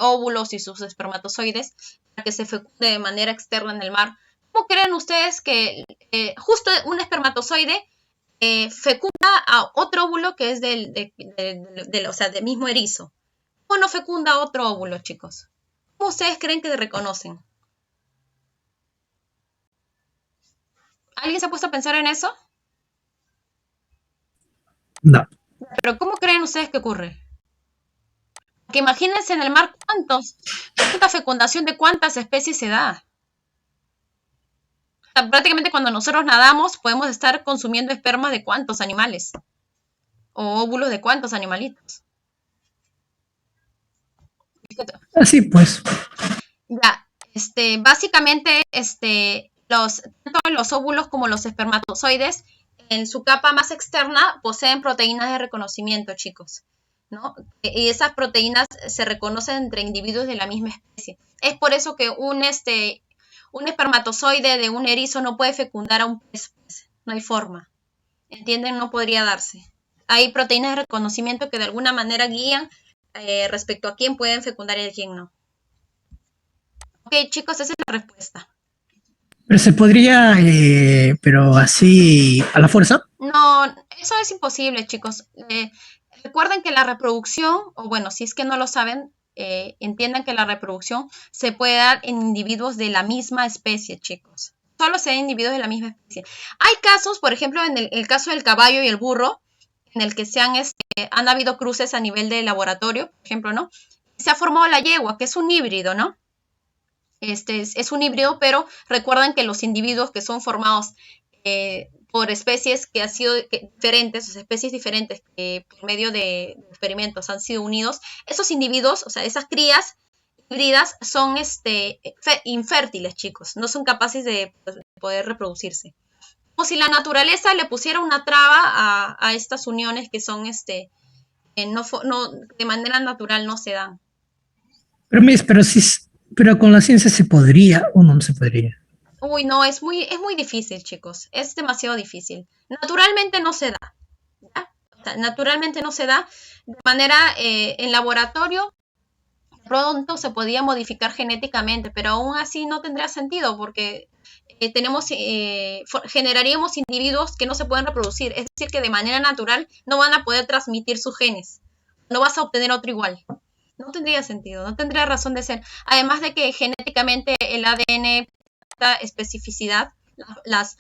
óvulos y sus espermatozoides para que se fecunde de manera externa en el mar, ¿cómo creen ustedes que justo un espermatozoide fecunda a otro óvulo que es o sea, del mismo erizo? ¿Cómo no fecunda otro óvulo, chicos? ¿Cómo ustedes creen que se reconocen? ¿Alguien se ha puesto a pensar en eso? No. Pero ¿cómo creen ustedes que ocurre? Que imagínense en el mar cuánta fecundación de cuántas especies se da. O sea, prácticamente cuando nosotros nadamos podemos estar consumiendo esperma de cuántos animales o óvulos de cuántos animalitos. Así pues. Ya, básicamente, tanto los óvulos como los espermatozoides, en su capa más externa, poseen proteínas de reconocimiento, chicos, ¿no? Y esas proteínas se reconocen entre individuos de la misma especie. Es por eso que un espermatozoide de un erizo no puede fecundar a un pez, pues. No hay forma. ¿Entienden? No podría darse. Hay proteínas de reconocimiento que de alguna manera guían respecto a quién pueden fecundar y a quién no. Ok, chicos, esa es la respuesta. Pero se podría, pero así a la fuerza. No, eso es imposible, chicos. Recuerden que la reproducción, o bueno, si es que no lo saben, entiendan que la reproducción se puede dar en individuos de la misma especie, chicos. Solo se da en individuos de la misma especie. Hay casos, por ejemplo, en el caso del caballo y el burro, en el que han habido cruces a nivel de laboratorio, por ejemplo, ¿no? Se ha formado la yegua, que es un híbrido, ¿no? Es un híbrido, pero recuerden que los individuos que son formados por especies que han sido diferentes, o sea, especies diferentes que por medio de experimentos han sido unidos, esos individuos, o sea, esas crías híbridas son infértiles, chicos, no son capaces de poder reproducirse. Como si la naturaleza le pusiera una traba a estas uniones que son no, de manera natural no se dan. Pero, pero con la ciencia se podría o no se podría. Uy, no, es muy difícil, chicos. Es demasiado difícil. Naturalmente no se da. ¿Ya? O sea, naturalmente no se da. De manera, en laboratorio, pronto se podía modificar genéticamente, pero aún así no tendría sentido porque generaríamos individuos que no se pueden reproducir. Es decir, que de manera natural no van a poder transmitir sus genes. No vas a obtener otro igual. No tendría sentido, no tendría razón de ser. Además de que genéticamente el ADN especificidad, las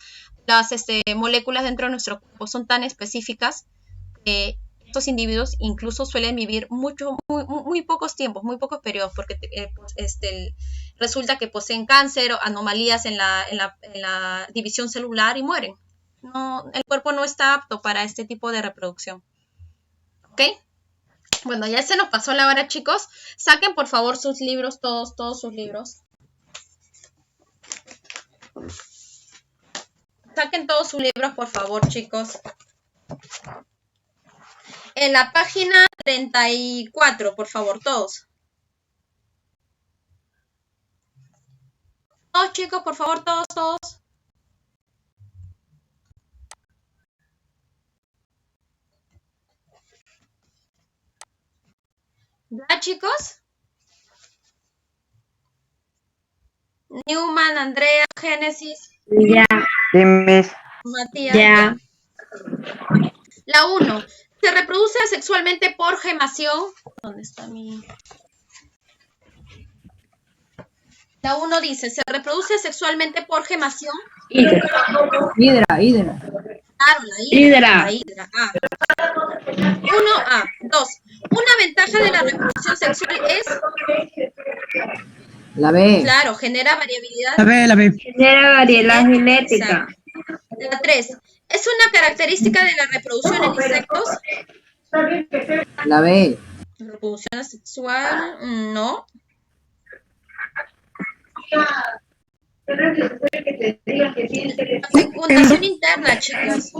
moléculas dentro de nuestro cuerpo son tan específicas que estos individuos incluso suelen vivir muy pocos tiempos, muy pocos periodos, porque resulta que poseen cáncer o anomalías en la división celular y mueren. No, el cuerpo no está apto para este tipo de reproducción. ¿Ok? Bueno, ya se nos pasó la hora, chicos. Saquen, por favor, sus libros, todos sus libros. Saquen todos sus libros, por favor, chicos. En la página 34, por favor, todos. Todos, chicos, por favor, todos. ¿Ya, chicos? Newman, Andrea, Génesis. Ya, Sí, Miss. Matías. ya. La 1. Se reproduce sexualmente por gemación. ¿Dónde está mi...? La 1 dice, se reproduce sexualmente por gemación. Hidra. Claro, la hidra. A. 1A. 2. Una ventaja de la reproducción sexual es... La B. Claro, genera variabilidad. La B. Genera variedad genética. La 3. Es una característica de la reproducción en insectos. La B. Reproducción asexual, no. Fecundación interna, chicos.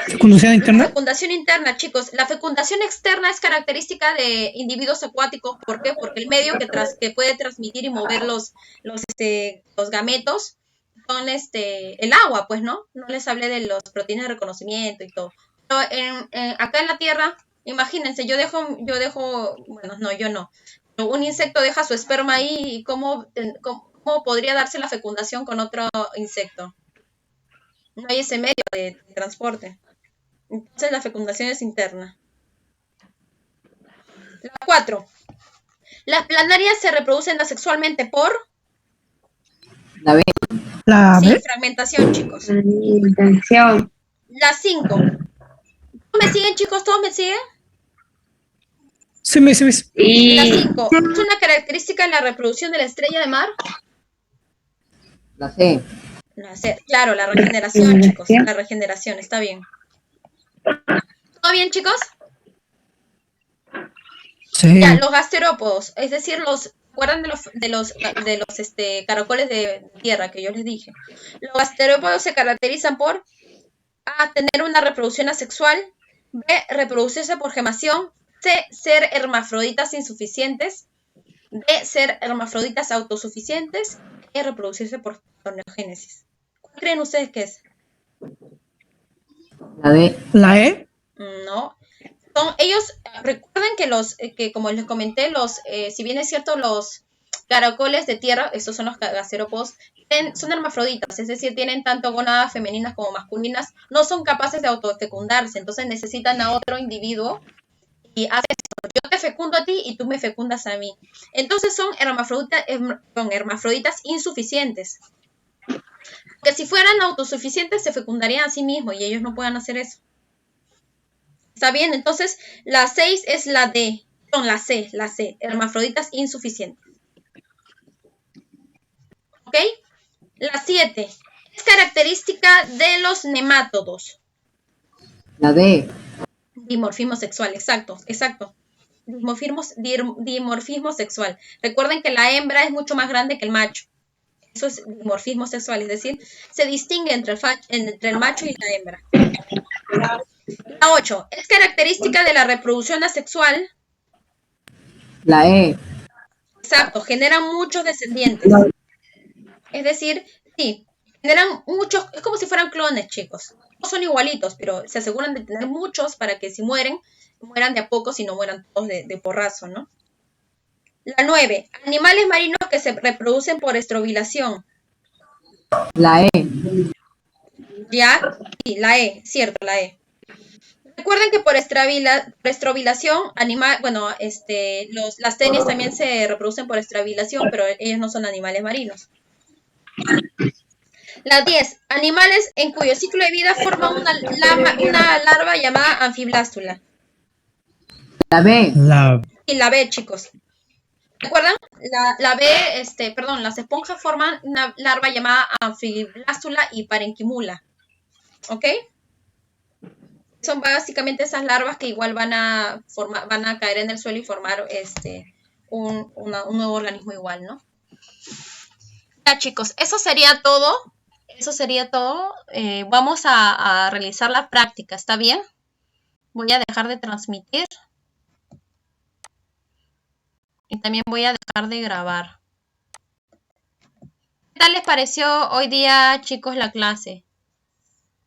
¿Fecundación interna? Fecundación interna, chicos. La fecundación externa es característica de individuos acuáticos. ¿Por qué? Porque el medio que puede transmitir y mover los gametos son el agua, pues, ¿no? No les hablé de los proteínas de reconocimiento y todo. Pero acá en la Tierra, imagínense, yo dejo, bueno, no, yo no. Pero un insecto deja su esperma ahí y cómo podría darse la fecundación con otro insecto. No hay ese medio de transporte. Entonces la fecundación es interna. La 4. Las planarias se reproducen asexualmente por... La B. La Sí, B. fragmentación, chicos. Intención. La 5. ¿Todos me siguen, chicos? ¿Todos me siguen? Sí, me. La Y 5. ¿Es una característica en la reproducción de la estrella de mar? La C. La C. Claro, la regeneración, chicos. La regeneración, está bien. ¿Todo bien, chicos? Sí. Ya, los gasterópodos, es decir, ¿recuerdan de los caracoles de tierra que yo les dije? Los gasterópodos se caracterizan por A, tener una reproducción asexual, B, reproducirse por gemación, C, ser hermafroditas insuficientes, D, ser hermafroditas autosuficientes, E, reproducirse por partenogénesis. ¿Cuál creen ustedes que es? La D. La E. No. Ellos, recuerden que como les comenté, si bien es cierto, los caracoles de tierra, estos son los gasterópodos, son hermafroditas, es decir, tienen tanto gónadas femeninas como masculinas, no son capaces de autofecundarse, entonces necesitan a otro individuo y hacen esto. Yo te fecundo a ti y tú me fecundas a mí. Entonces son hermafroditas insuficientes. Porque si fueran autosuficientes se fecundarían a sí mismos y ellos no pueden hacer eso. ¿Está bien? Entonces, la 6 es la D. Son la C, hermafroditas insuficientes. ¿Ok? La 7 es característica de los nemátodos. La D. Dimorfismo sexual, exacto. Dimorfismo sexual. Recuerden que la hembra es mucho más grande que el macho. Eso es dimorfismo sexual, es decir, se distingue entre el macho y la hembra. La 8. ¿Es característica de la reproducción asexual? La E. Exacto, generan muchos descendientes. Es decir, sí, generan muchos, es como si fueran clones, chicos. No son igualitos, pero se aseguran de tener muchos para que si mueran de a pocos y no mueran todos de porrazo, ¿no? La 9. Animales marinos que se reproducen por estrobilación. La E. ¿Ya? Sí, la E, cierto, la E. Recuerden que por estrobilación, las tenias también se reproducen por estrobilación, pero ellos no son animales marinos. La 10. Animales en cuyo ciclo de vida forman una larva llamada anfiblástula. La B. Y la B, chicos. ¿Recuerdan? La B, las esponjas forman una larva llamada anfiblástula y parenquimula. ¿Ok? Son básicamente esas larvas que igual van a caer en el suelo y formar un nuevo organismo igual, ¿no? Ya, chicos, eso sería todo. Vamos a realizar la práctica, ¿está bien? Voy a dejar de transmitir. Y también voy a dejar de grabar. ¿Qué tal les pareció hoy día, chicos, la clase?